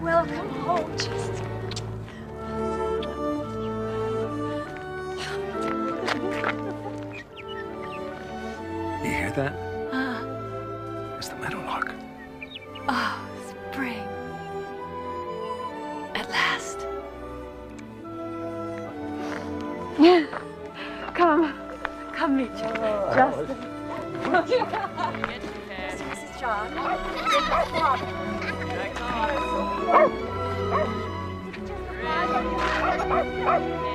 [SPEAKER 15] Welcome home, Justin.
[SPEAKER 10] You hear that?
[SPEAKER 11] Ah.
[SPEAKER 10] It's the meadowlark.
[SPEAKER 11] Oh, spring. At last. Come meet you, Justin. This is John.
[SPEAKER 3] Father.